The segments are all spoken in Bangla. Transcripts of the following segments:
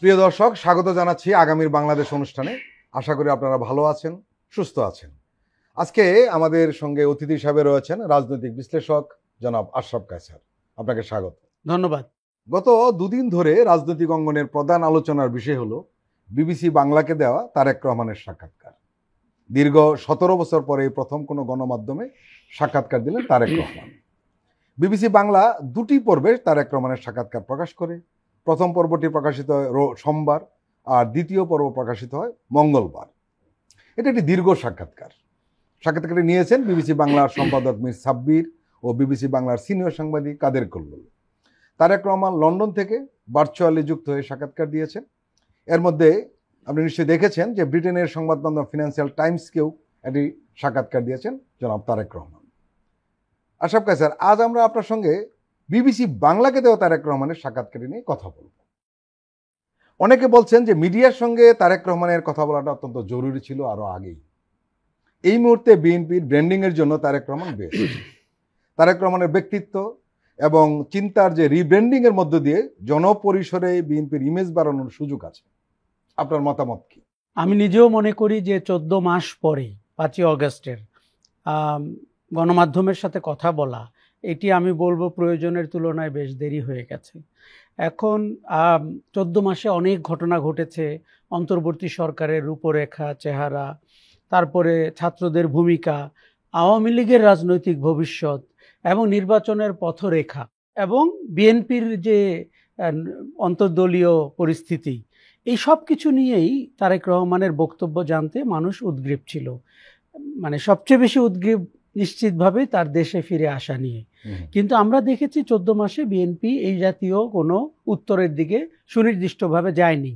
প্রিয় দর্শক, স্বাগত জানাচ্ছি আগামীর বাংলাদেশ অনুষ্ঠানে। আশা করি আপনারা ভালো আছেন, সুস্থ আছেন। আজকে আমাদের সঙ্গে অতিথি হিসাবে রয়েছেন রাজনৈতিক বিশ্লেষক জনাব আশরাফ কায়সার। আপনাকে স্বাগত। ধন্যবাদ। গত দুদিন ধরে রাজনৈতিক অঙ্গনের প্রধান আলোচনার বিষয় হলো বিবিসি বাংলাকে দেওয়া তারেক রহমানের সাক্ষাৎকার। দীর্ঘ 17 বছর পরে প্রথম কোনো গণমাধ্যমে সাক্ষাৎকার দিলেন তারেক রহমান। বিবিসি বাংলা দুটি পর্বে তারেক রহমানের সাক্ষাৎকার প্রকাশ করে। প্রথম পর্বটি প্রকাশিত হয় সোমবার, আর দ্বিতীয় পর্ব প্রকাশিত হয় মঙ্গলবার। এটা একটি দীর্ঘ সাক্ষাৎকার। সাক্ষাৎকারটি নিয়েছেন বিবিসি বাংলার সম্পাদক মীর সাব্বির ও বিবিসি বাংলার সিনিয়র সাংবাদিক কাদের কল্লোল। তারেক রহমান লন্ডন থেকে ভার্চুয়ালি যুক্ত হয়ে সাক্ষাৎকার দিয়েছেন। এর মধ্যে আপনি নিশ্চয়ই দেখেছেন যে ব্রিটেনের সংবাদ মাধ্যম ফিনান্সিয়াল টাইমসকেও একটি সাক্ষাৎকার দিয়েছেন জনাব তারেক রহমান। আশরাফ কায়সার, আজ আমরা আপনার সঙ্গে বিবিসি বাংলাকে দেওয়া তারেক রহমানের সাক্ষাৎকার নিয়ে কথা বলব। অনেকে বলছেন যে মিডিয়ার সঙ্গে তারেক রহমানের কথা বলাটা অত্যন্ত জরুরি ছিল আরো আগেই। এই মুহূর্তে বিএনপির ব্র্যান্ডিং এর জন্য তারেক রহমান বেশ। তারেক রহমানের ব্যক্তিত্ব এবং চিন্তার যে রিব্র্যান্ডিং এর মধ্য দিয়ে জনপরিসরে বিএনপির ইমেজ বাড়ানোর সুযোগ আছে। আপনার মতামত কি? আমি নিজেও মনে করি যে 14 মাস পরে 5ই অগস্টের গণমাধ্যমের সাথে কথা বলা, এটি আমি বলবো প্রয়োজনের তুলনায় বেশ দেরি হয়ে গেছে। এখন 14 মাসে অনেক ঘটনা ঘটেছে। অন্তর্বর্তী সরকারের রূপরেখা, চেহারা, তারপরে ছাত্রদের ভূমিকা, আওয়ামী লীগের রাজনৈতিক ভবিষ্যৎ এবং নির্বাচনের পথরেখা এবং বিএনপির যে অন্তর্দলীয় পরিস্থিতি, এই সব কিছু নিয়েই তারেক রহমানের বক্তব্য জানতে মানুষ উদ্গ্রীব ছিল। মানে সবচেয়ে বেশি উদ্গ্রীব নিশ্চিতভাবে তার দেশে ফিরে আসা নিয়ে। কিন্তু আমরা দেখেছি 14 মাসে বিএনপি এই জাতীয় কোনো উত্তরের দিকে সুনির্দিষ্টভাবে যায়নি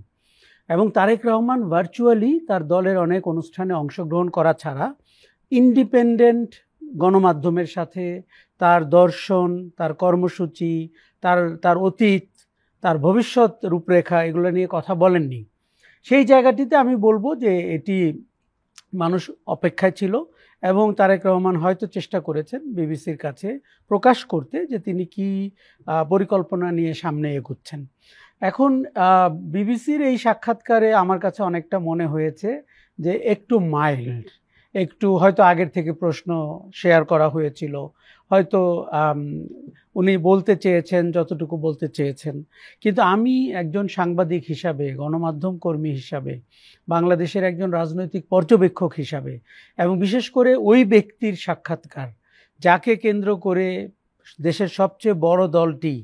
এবং তারেক রহমান ভার্চুয়ালি তার দলের অনেক অনুষ্ঠানে অংশগ্রহণ করা ছাড়া ইন্ডিপেন্ডেন্ট গণমাধ্যমের সাথে তার দর্শন, তার কর্মসূচি, তার অতীত, তার ভবিষ্যৎ রূপরেখা এগুলো নিয়ে কথা বলেননি। সেই জায়গাটিতে আমি বলবো যে এটি মানুষ অপেক্ষায় ছিল এবং তারেক রহমান হয়তো চেষ্টা করেছেন বিবিসির কাছে প্রকাশ করতে যে তিনি কি পরিকল্পনা নিয়ে সামনে এগোচ্ছেন। এখন বিবিসির এই সাক্ষাৎকারে আমার কাছে অনেকটা মনে হয়েছে যে একটু মাইল্ড, একটু হয়তো আগের থেকে প্রশ্ন শেয়ার করা হয়েছিল, হয়তো উনি বলতে চেয়েছেন যতটুকু বলতে চেয়েছেন। কিন্তু আমি একজন সাংবাদিক হিসাবে, গণমাধ্যম কর্মী হিসাবে, বাংলাদেশের একজন রাজনৈতিক পর্যবেক্ষক হিসাবে এবং বিশেষ করে ওই ব্যক্তির সাক্ষাৎকার যাকে কেন্দ্র করে দেশের সবচেয়ে বড় দলটি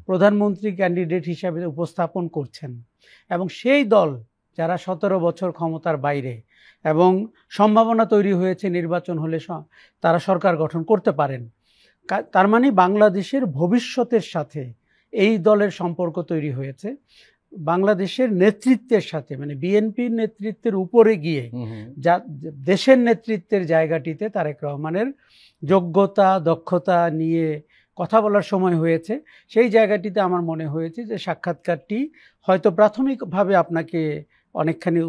প্রধানমন্ত্রী ক্যান্ডিডেট হিসাবে উপস্থাপন করছেন এবং সেই দল যারা 17 বছর ক্ষমতার বাইরে এবং সম্ভাবনা তৈরি হয়েছে নির্বাচন হলে তারা সরকার গঠন করতে পারেন, তার মানে বাংলাদেশের ভবিষ্যতের সাথে এই দলের সম্পর্ক তৈরি হয়েছে। বাংলাদেশের নেতৃত্বের সাথে, মানে বিএনপির নেতৃত্বের উপরে গিয়ে যা দেশের নেতৃত্বের জায়গাটিতে তারেক রহমানের যোগ্যতা, দক্ষতা নিয়ে কথা বলার সময় হয়েছে। সেই জায়গাটিতে আমার মনে হয়েছে যে সাক্ষাৎকারটি হয়তো প্রাথমিকভাবে আপনাকে অনেকখানি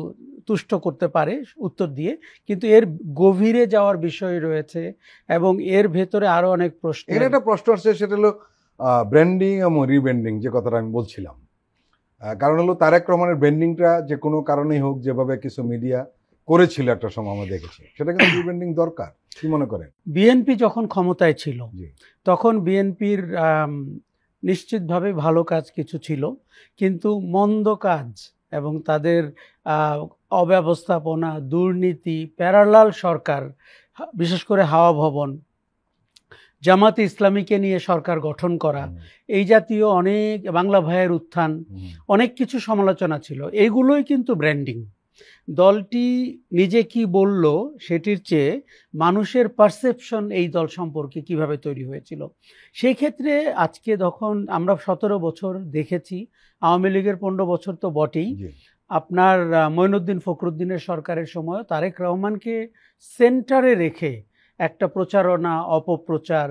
তুষ্ট করতে পারে উত্তর দিয়ে, কিন্তু এর গভীরে যাওয়ার বিষয় রয়েছে এবং এর ভেতরে আরো অনেক প্রশ্ন। এর একটা প্রশ্ন আসছে, সেটা হলো ব্র্যান্ডিং এবং রিব্র্যান্ডিং, যে কথাটা আমি বলছিলাম। কারণ হলো তারেক রহমানের ব্র্যান্ডিংটা যে কোনো কারণেই হোক, যেভাবে কিছু মিডিয়া করেছিল একটা সময় আমরা দেখেছি, সেটা কিন্তু রিব্র্যান্ডিং দরকার। কি মনে করেন? বিএনপি যখন ক্ষমতায় ছিল তখন বিএনপির নিশ্চিতভাবে ভালো কাজ কিছু ছিল, কিন্তু মন্দ কাজ এবং তাদের অব্যবস্থাপনা, দুর্নীতি, প্যারালাল সরকার, বিশেষ করে হাওয়া ভবন, জামাতে ইসলামীকে নিয়ে সরকার গঠন করা, এই জাতীয় অনেক, বাংলা ভাইয়ের উত্থান, অনেক কিছু সমালোচনা ছিল। এইগুলোই কিন্তু ব্র্যান্ডিং। দলটি নিজে কি বলল সেটির চেয়ে মানুষের পারসেপশন এই দল সম্পর্কে কিভাবে তৈরি হয়েছিল। সেই ক্ষেত্রে আজকে যখন আমরা 17 বছর দেখেছি, আওয়ামী লীগের 15 বছর তো বটেই, আপনার মঈনুদ্দিন ফখরুদ্দিনের সরকারের সময় তারেক রহমানকে সেন্টারে রেখে একটা প্রচারণা, অপপ্রচার,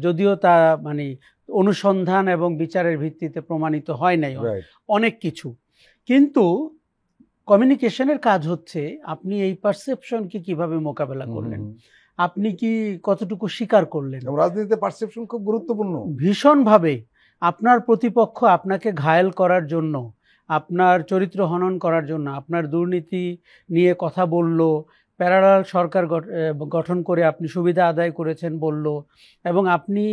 যদিও তা মানে অনুসন্ধান এবং বিচারের ভিত্তিতে প্রমাণিত হয় নাই অনেক কিছু, কিন্তু কমিউনিকেশনের কাজ হচ্ছে আপনি এই পারসেপশনকে কিভাবে মোকাবেলা করলেন, আপনি কি কতটুকু স্বীকার করলেন। রাজনীতিতে পারসেপশন খুব গুরুত্বপূর্ণ। ভীষণভাবে আপনার প্রতিপক্ষ আপনাকে ঘায়েল করার জন্য আপনার চরিত্র হনন করার জন্য, আপনার দুর্নীতি নিয়ে কথা বলল, প্যারালাল সরকার গঠন করে আপনি সুবিধা আদায় করেছেন বলল, এবং আপনি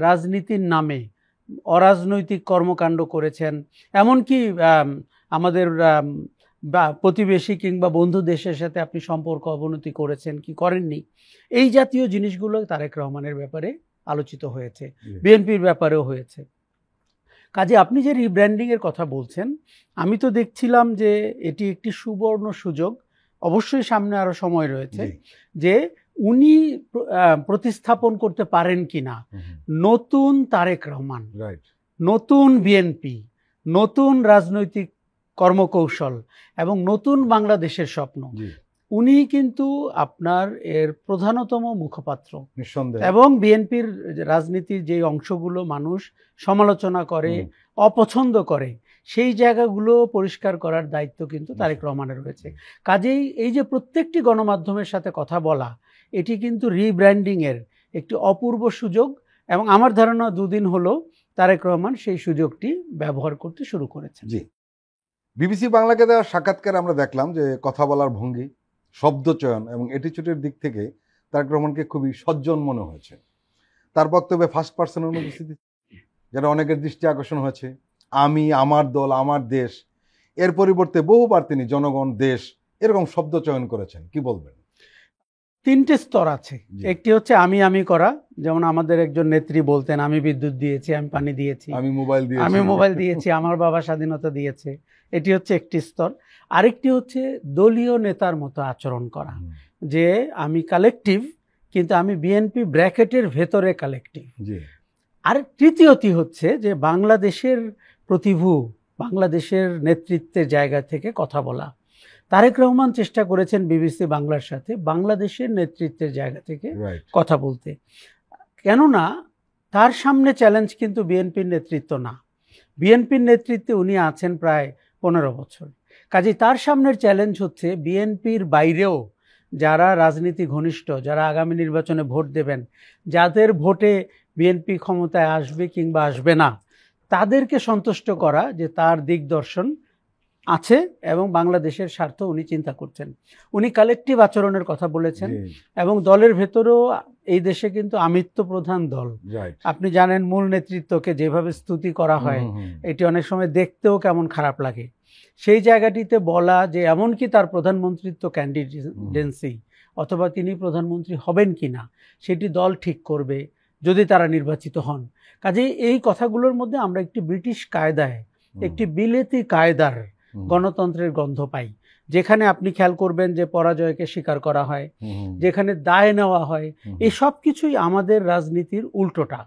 রাজনীতির নামে অরাজনৈতিক কর্মকাণ্ড করেছেন, এমনকি আমাদের প্রতিবেশী কিংবা বন্ধু দেশের সাথে আপনি সম্পর্ক অবনতি করেছেন কি করেননি, এই জাতীয় জিনিসগুলো তারেক রহমানের ব্যাপারে আলোচিত হয়েছে, বিএনপির ব্যাপারেও হয়েছে। কাজে আপনি যে রিব্র্যান্ডিংয়ের কথা বলছেন, আমি তো দেখছিলাম যে এটি একটি সুবর্ণ সুযোগ, অবশ্যই সামনে আরও সময় রয়েছে, যে উনি প্রতিস্থাপন করতে পারেন কিনা নতুন তারেক রহমান, নতুন বিএনপি, নতুন রাজনৈতিক কর্মকৌশল এবং নতুন বাংলাদেশের স্বপ্ন। উনি কিন্তু আপনার এর প্রধানতম মুখপাত্র এবং বিএনপির রাজনীতির যে অংশগুলো মানুষ সমালোচনা করে, অপছন্দ করে, সেই জায়গাগুলো পরিষ্কার করার দায়িত্ব কিন্তু তারেক রহমানের রয়েছে। কাজেই এই যে প্রত্যেকটি গণমাধ্যমের সাথে কথা বলা, এটি কিন্তু রিব্র্যান্ডিংয়ের একটি অপূর্ব সুযোগ, এবং আমার ধারণা দুদিন হলো তারেক রহমান সেই সুযোগটি ব্যবহার করতে শুরু করেছেন। জি, বিবিসি বাংলাকে দেওয়া সাক্ষাৎকারে আমরা দেখলাম যে কথা বলার ভঙ্গি, শব্দচয়ন এবং অ্যাটিচিউডের দিক থেকে তারেক রহমানকে খুবই সজ্জন মনে হয়েছে। তার বক্তব্যে ফার্স্ট পার্সনের অনুপস্থিতি, যেটা অনেকের দৃষ্টি আকর্ষণ হয়েছে। আমি, আমার দল, আমার দেশ, এর পরিবর্তে বহুবার তিনি জনগণ, দেশ এরকম শব্দ চয়ন করেছেন। কি বলবেন? তিনটে স্তর আছে। একটি হচ্ছে আমি করা, যেমন আমাদের একজন নেত্রী বলতেন, আমি বিদ্যুৎ দিয়েছি, আমি পানি দিয়েছি, আমি মোবাইল দিয়েছি, আমার বাবা স্বাধীনতা দিয়েছে। এটি হচ্ছে একটি স্তর। আরেকটি হচ্ছে দলীয় নেতার মতো আচরণ করা, যে আমি কালেকটিভ, কিন্তু আমি বিএনপি ব্র্যাকেটের ভেতরে কালেকটিভ। আর তৃতীয়টি হচ্ছে যে বাংলাদেশের প্রতিভূ, বাংলাদেশের নেতৃত্বের জায়গা থেকে কথা বলা। তারেক রহমান চেষ্টা করেছেন বিবিসি বাংলার সাথে বাংলাদেশের নেতৃত্বের জায়গা থেকে কথা বলতে, কেননা তার সামনে চ্যালেঞ্জ কিন্তু বিএনপির নেতৃত্ব না। বিএনপির নেতৃত্বে উনি আছেন প্রায় 15 বছর। কাজে তার সামনের চ্যালেঞ্জ হচ্ছে বিএনপির বাইরেও যারা রাজনীতি ঘনিষ্ঠ, যারা আগামী নির্বাচনে ভোট দেবেন, যাদের ভোটে বিএনপি ক্ষমতায় আসবে কিংবা আসবে না, তাদেরকে সন্তুষ্ট করা যে তার দিকদর্শন আছে এবং বাংলাদেশের স্বার্থ উনি চিন্তা করছেন। উনি কালেকটিভ আচরণের কথা বলেছেন, এবং দলের ভেতরেও এই দেশে কিন্তু আমিত্ব প্রধান দল। আপনি জানেন মূল নেতৃত্বকে যেভাবে স্তুতি করা হয়, এটি অনেক সময় দেখতেও কেমন খারাপ লাগে। সেই জায়গাটিতে বলা যে এমনকি তার প্রধানমন্ত্রিত্ব ক্যান্ডিডেন্সি অথবা তিনি প্রধানমন্ত্রী হবেন কিনা সেটি দল ঠিক করবে যদি তারা নির্বাচিত হন। কাজেই এই কথাগুলোর মধ্যে আমরা একটি ব্রিটিশ কায়দায়, একটি বিলেতি কায়দার গণতন্ত্রের গন্ধ পাই, যেখানে আপনি খেয়াল করবেন যে পরাজয়কে স্বীকার করা হয়, যেখানে দায় নেওয়া হয়। এই সব কিছুই আমাদের রাজনীতির উল্টোটা।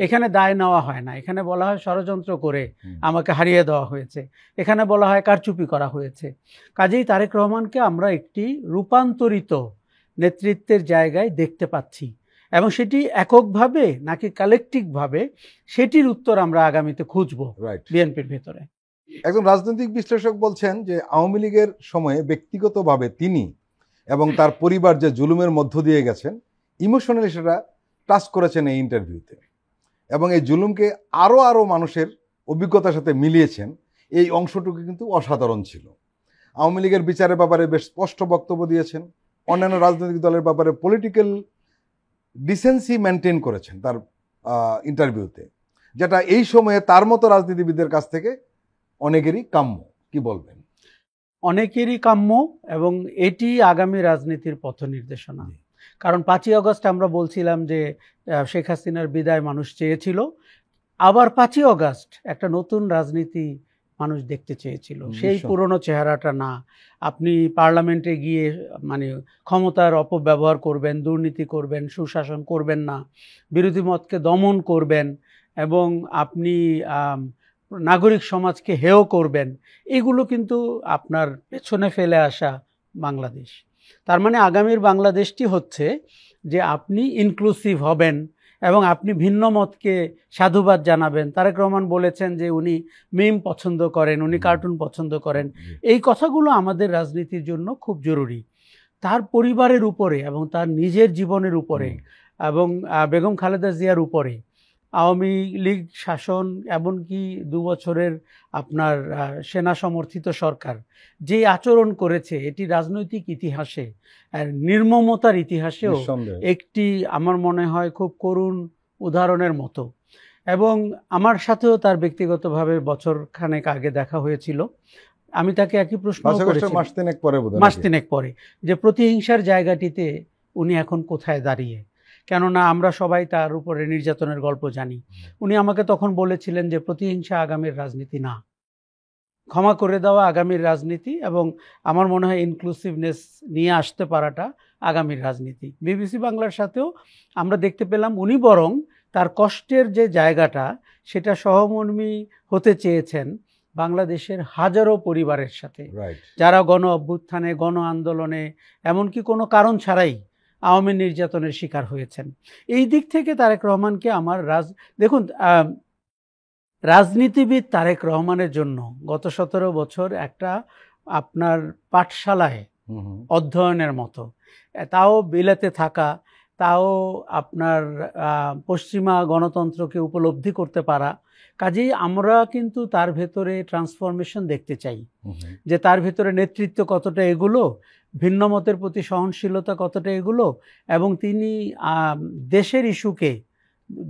এখানে দায় নেওয়া হয় না, এখানে বলা হয় ষড়যন্ত্র করে আমাকে হারিয়ে দেওয়া হয়েছে, এখানে বলা হয় কারচুপি করা হয়েছে। কাজেই তারেক রহমানকে আমরা একটি রূপান্তরিত নেতৃত্বের জায়গায় দেখতে পাচ্ছি, এবং সেটি এককভাবে নাকি কালেকটিভভাবে, সেটির উত্তর আমরা আগামীতে খুঁজব বিএনপির ভেতরে। একজন রাজনৈতিক বিশ্লেষক বলছেন যে আওয়ামী লীগের সময়ে ব্যক্তিগতভাবে তিনি এবং তার পরিবার যে জুলুমের মধ্য দিয়ে গেছেন, ইমোশনালি সেটা টাচ করেছেন এই ইন্টারভিউতে, এবং এই জুলুমকে আরও মানুষের অভিজ্ঞতার সাথে মিলিয়েছেন। এই অংশটুকু কিন্তু অসাধারণ ছিল। আওয়ামী লীগের বিচারের ব্যাপারে বেশ স্পষ্ট বক্তব্য দিয়েছেন, অন্যান্য রাজনৈতিক দলের ব্যাপারে পলিটিক্যাল ডিসেন্সি মেনটেন করেছেন তার ইন্টারভিউতে, যেটা এই সময়ে তার মতো রাজনীতিবিদদের কাছ থেকে অনেকেরই কাম্য। কি বলবেন? অনেকেরই কাম্য, এবং এটি আগামী রাজনীতির পথ নির্দেশনা। কারণ 5ই আগস্ট আমরা বলছিলাম যে শেখ হাসিনার বিদায় মানুষ চেয়েছিল, আবার 5ই আগস্ট একটা নতুন রাজনীতি মানুষ দেখতে চেয়েছিল। সেই পুরনো চেহারাটা না। আপনি পার্লামেন্টে গিয়ে মানে ক্ষমতার অপব্যবহার করবেন, দুর্নীতি করবেন, সুশাসন করবেন না, বিরোধী মতকে দমন করবেন, এবং আপনি নাগরিক সমাজকে হেয় করবেন, এগুলো কিন্তু আপনার পেছনে ফেলে আসা বাংলাদেশ। তার মানে আগামীর বাংলাদেশটি হচ্ছে যে আপনি ইনক্লুসিভ হবেন এবং আপনি ভিন্ন মতকে সাধুবাদ জানাবেন। তারেক রহমান বলেছেন যে উনি মিম পছন্দ করেন, উনি কার্টুন পছন্দ করেন। এই কথাগুলো আমাদের রাজনীতির জন্য খুব জরুরি। তার পরিবারের উপরে এবং তার নিজের জীবনের উপরে এবং বেগম খালেদা জিয়ার উপরে আওয়ামী লীগ শাসন, এমনকি 2 বছরের আপনার সেনা সমর্থিত সরকার যে আচরণ করেছে, এটি রাজনৈতিক ইতিহাসে নির্মমতার ইতিহাসেও নিঃসন্দেহে। একটি আমার মনে হয় খুব করুণ উদাহরণের মতো। এবং আমার সাথেও তার ব্যক্তিগতভাবে বছর খানেক আগে দেখা হয়েছিল। আমি তাকে একই প্রশ্ন করেছি মাস তিনেক পরে বোধহয় মাস নাকি? 3 পরে, যে প্রতিহিংসার জায়গাটিতে উনি এখন কোথায় দাঁড়িয়ে, কেননা আমরা সবাই তার উপরে নির্যাতনের গল্প জানি। উনি আমাকে তখন বলেছিলেন যে প্রতিহিংসা আগামীর রাজনীতি না, ক্ষমা করে দেওয়া আগামীর রাজনীতি, এবং আমার মনে হয় ইনক্লুসিভনেস নিয়ে আসতে পারাটা আগামীর রাজনীতি। বিবিসি বাংলার সাথেও আমরা দেখতে পেলাম উনি বরং তার কষ্টের যে জায়গাটা সেটা সহমর্মী হতে চেয়েছেন বাংলাদেশের হাজারো পরিবারের সাথে, রাইট। যারা গণ অভ্যুত্থানে, গণ আন্দোলনে, এমনকি কোনো কারণ ছাড়াই আওয়ামী নির্যাতনের শিকার হয়েছেন। এই দিক থেকে তারেক রহমানকে আমার দেখুন, রাজনীতিবিদ তারেক রহমানের জন্য গত 17 বছর একটা আপনার পাঠশালায় অধ্যয়নের মতো, তাও বিলেতে থাকা, তাও আপনার পশ্চিমা গণতন্ত্রকে উপলব্ধি করতে পারা। কাজেই আমরা কিন্তু তার ভেতরে ট্রান্সফরমেশন দেখতে চাই, যে তার ভেতরে নেতৃত্ব কতটা এগুলো, ভিন্ন মতের প্রতি সহনশীলতা কতটা এগুলো, এবং তিনি দেশের ইস্যুকে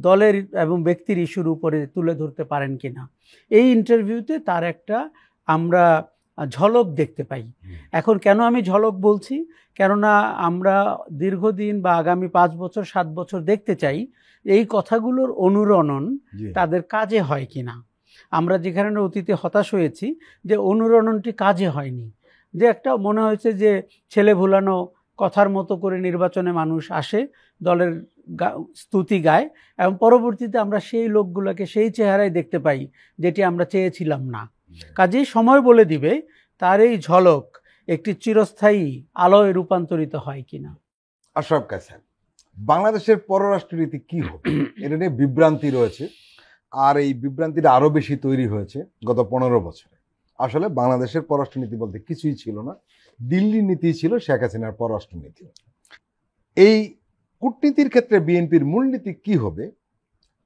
দলের এবং ব্যক্তির ইস্যুর উপরে তুলে ধরতে পারেন কিনা। এই ইন্টারভিউতে তার একটা আমরা ঝলক দেখতে পাই। এখন কেন আমি ঝলক বলছি, কেননা আমরা দীর্ঘদিন বা আগামী 5 বছর 7 বছর দেখতে চাই এই কথাগুলোর অনুরণন তাদের কাজে হয় কিনা। আমরা যেখানে অতীতে হতাশ হয়েছি যে অনুরণনটি কাজে হয়নি, যে একটা মনে হয়েছে যে ছেলে ভুলানো কথার মতো করে নির্বাচনে মানুষ আসে, দলের স্তুতি গায়, এবং পরবর্তীতে আমরা সেই লোকগুলোকে সেই চেহারায় দেখতে পাই যেটি আমরা চেয়েছিলাম না। কাজেই সময় বলে দিবে তার এই ঝলক একটি চিরস্থায়ী আলোয় রূপান্তরিত হয় কিনা। আশরাফ কায়সার, বাংলাদেশের পররাষ্ট্রনীতি কি হবে এটা নিয়ে বিভ্রান্তি রয়েছে, আর এই বিভ্রান্তিটা আরো বেশি তৈরি হয়েছে গত 15 বছরে। আসলে বাংলাদেশের পররাষ্ট্রনীতি বলতে কিছুই ছিল না, দিল্লির নীতি ছিল শেখ হাসিনার পররাষ্ট্রনীতি। এই কূটনীতির ক্ষেত্রে বিএনপির মূলনীতি কি হবে,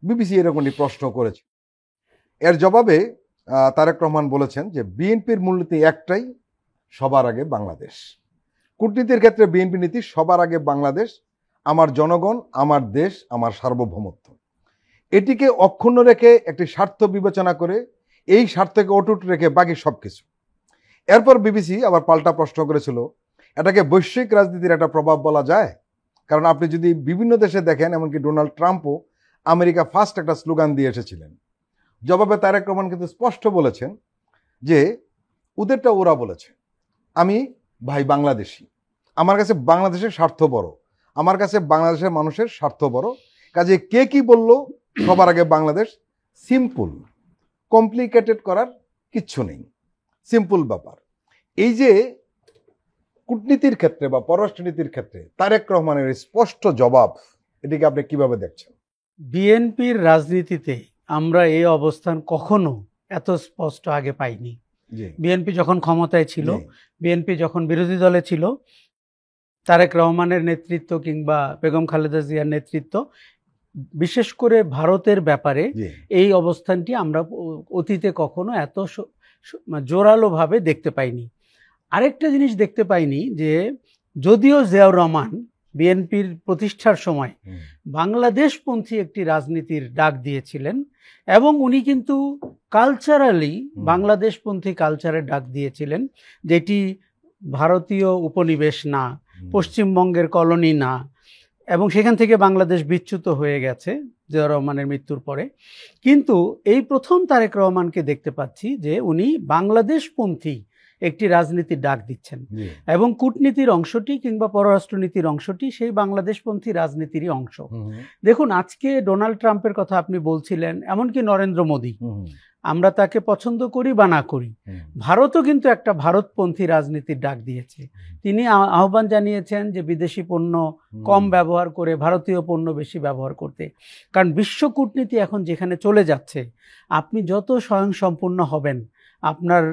বিবিসি এরকমই প্রশ্ন করেছে। এর জবাবে তারেক রহমান বলেছেন যে বিএনপির মূলনীতি একটাই, সবার আগে বাংলাদেশ। কূটনীতির ক্ষেত্রে বিএনপি নীতি সবার আগে বাংলাদেশ, আমার জনগণ, আমার দেশ, আমার সার্বভৌমত্ব। এটিকে অক্ষুণ্ণ রেখে একটি স্বার্থ বিবেচনা করে এই স্বার্থকে অটুট রেখে বাকি সবকিছু। এরপর বিবিসি আবার পাল্টা প্রশ্ন করেছিল, এটাকে বৈশ্বিক রাজনীতির একটা প্রভাব বলা যায়? কারণ আপনি যদি বিভিন্ন দেশে দেখেন, এমনকি ডোনাল্ড ট্রাম্পও আমেরিকা ফার্স্ট একটা স্লোগান দিয়ে এসেছিলেন। জবাবে তারেক রহমান কিন্তু স্পষ্ট বলেছেন যে ওদেরটা ওরা বলেছে, আমি ভাই বাংলাদেশি, আমার কাছে বাংলাদেশের স্বার্থ বড়, আমার কাছে বাংলাদেশের মানুষের স্বার্থ বড়। কাজে কে কি বলল, সবার আগে বাংলাদেশ। সিম্পল, কমপ্লিকেটেড করার কিচ্ছু নেই, সিম্পল ব্যাপার। এই যে কূটনীতির ক্ষেত্রে বা পররাষ্ট্রনীতির ক্ষেত্রে তারেক রহমানের স্পষ্ট জবাব, এটিকে আপনি কিভাবে দেখছেন? বিএনপির রাজনীতিতে আমরা এই অবস্থান কখনো এত স্পষ্ট আগে পাইনি। বিএনপি যখন ক্ষমতায় ছিল, বিএনপি যখন বিরোধী দলে ছিল, তারেক রহমানের নেতৃত্ব কিংবা বেগম খালেদা জিয়ার নেতৃত্ব, বিশেষ করে ভারতের ব্যাপারে এই অবস্থানটি আমরা অতীতে কখনো এত জোরালোভাবে দেখতে পাইনি। আরেকটা জিনিস দেখতে পাইনি যে যদিও জিয়াউর রহমান বিএনপির প্রতিষ্ঠার সময় বাংলাদেশপন্থী একটি রাজনীতির ডাক দিয়েছিলেন, এবং উনি কিন্তু কালচারালি বাংলাদেশপন্থী কালচারের ডাক দিয়েছিলেন, যেটি ভারতীয় উপনিবেশ না, পশ্চিমবঙ্গের কলোনি না, এবং সেখান থেকে বাংলাদেশ বিচ্যুত হয়ে গেছে জিয়াউর রহমানের মৃত্যুর পরে। কিন্তু এই প্রথম তারেক রহমানকে দেখতে পাচ্ছি যে উনি বাংলাদেশপন্থী একটি রাজনীতির ডাক দিচ্ছেন, এবং কূটনীতির অংশটি কিংবা পররাষ্ট্রনীতির অংশটি সেই বাংলাদেশপন্থী রাজনীতিরই অংশ। দেখুন, আজকে ডোনাল্ড ট্রাম্পের কথা আপনি বলছিলেন, এমনকি নরেন্দ্র মোদী, আমরা তাকে পছন্দ করি বা না করি, ভারতও কিন্তু একটা ভারতপন্থী রাজনীতির ডাক দিয়েছে। তিনি আহ্বান জানিয়েছেন যে বিদেশি পণ্য কম ব্যবহার করে ভারতীয় পণ্য বেশি ব্যবহার করতে। কারণ বিশ্ব কূটনীতি এখন যেখানে চলে যাচ্ছে, আপনি যত স্বয়ংসম্পূর্ণ হবেন আপনার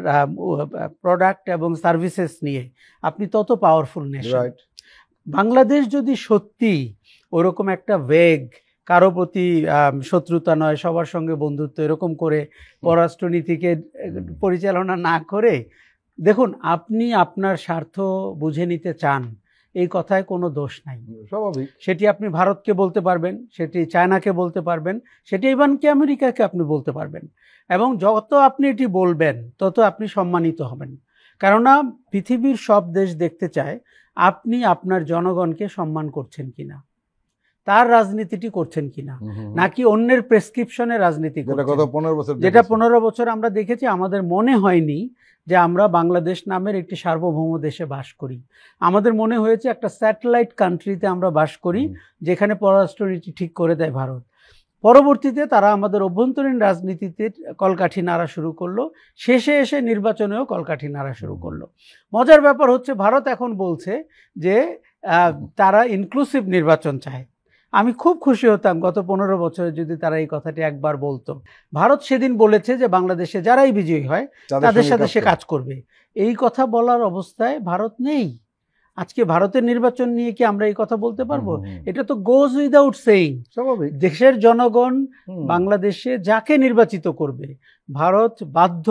প্রোডাক্ট এবং সার্ভিসেস নিয়ে, আপনি তত পাওয়ারফুল নেশন। বাংলাদেশ যদি সত্যি ওরকম একটা ভেগ কারো প্রতি শত্রুতা নয়, সবার সঙ্গে বন্ধুত্ব, এরকম করে পররাষ্ট্রনীতিকে পরিচালনা না করে, দেখুন আপনি আপনার স্বার্থ বুঝে নিতে চান, এই কথায় কোনো দোষ নাই, স্বাভাবিক। সেটি আপনি ভারতকে বলতে পারবেন, সেটি চায়নাকে বলতে পারবেন, সেটি ইভানকি আমেরিকাকে আপনি বলতে পারবেন, এবং যত আপনি এটি বলবেন তত আপনি সম্মানিত হবেন। কেননা পৃথিবীর সব দেশ দেখতে চায় আপনি আপনার জনগণকে সম্মান করছেন কিনা, তার রাজনীতিটি করছেন কিনা, নাকি অন্যের প্রেসক্রিপশনে রাজনীতি করছেন। যেটা 15 বছর আমরা দেখেছি, আমাদের মনে হয়নি যে আমরা বাংলাদেশ নামের একটি সার্বভৌম দেশে বাস করি। আমাদের মনে হয়েছে একটা স্যাটেলাইট কান্ট্রিতে আমরা বাস করি, যেখানে পররাষ্ট্রনীতি ঠিক করে দেয় ভারত। পরবর্তীতে তারা আমাদের অভ্যন্তরীণ রাজনীতিতে কলকাঠি নাড়া শুরু করলো, শেষে এসে নির্বাচনেও কলকাঠি নাড়া শুরু করলো। মজার ব্যাপার হচ্ছে, ভারত এখন বলছে যে তারা ইনক্লুসিভ নির্বাচন চায়। আমি খুব খুশি হতাম গত 15 বছরে যদি তারা এই কথাটি একবার বলতো। ভারত সেদিন বলেছে যে বাংলাদেশে যারাই বিজয়ী হয় তাদের সাথে সে কাজ করবে। এই কথা বলার অবস্থায় ভারত নেই। আজকে ভারতের নির্বাচন নিয়ে কি আমরা এই কথা বলতে পারবো? এটা তো গোজ উইদাউট সেইং। দেশের জনগণ বাংলাদেশে যাকে নির্বাচিত করবে ভারত বাধ্য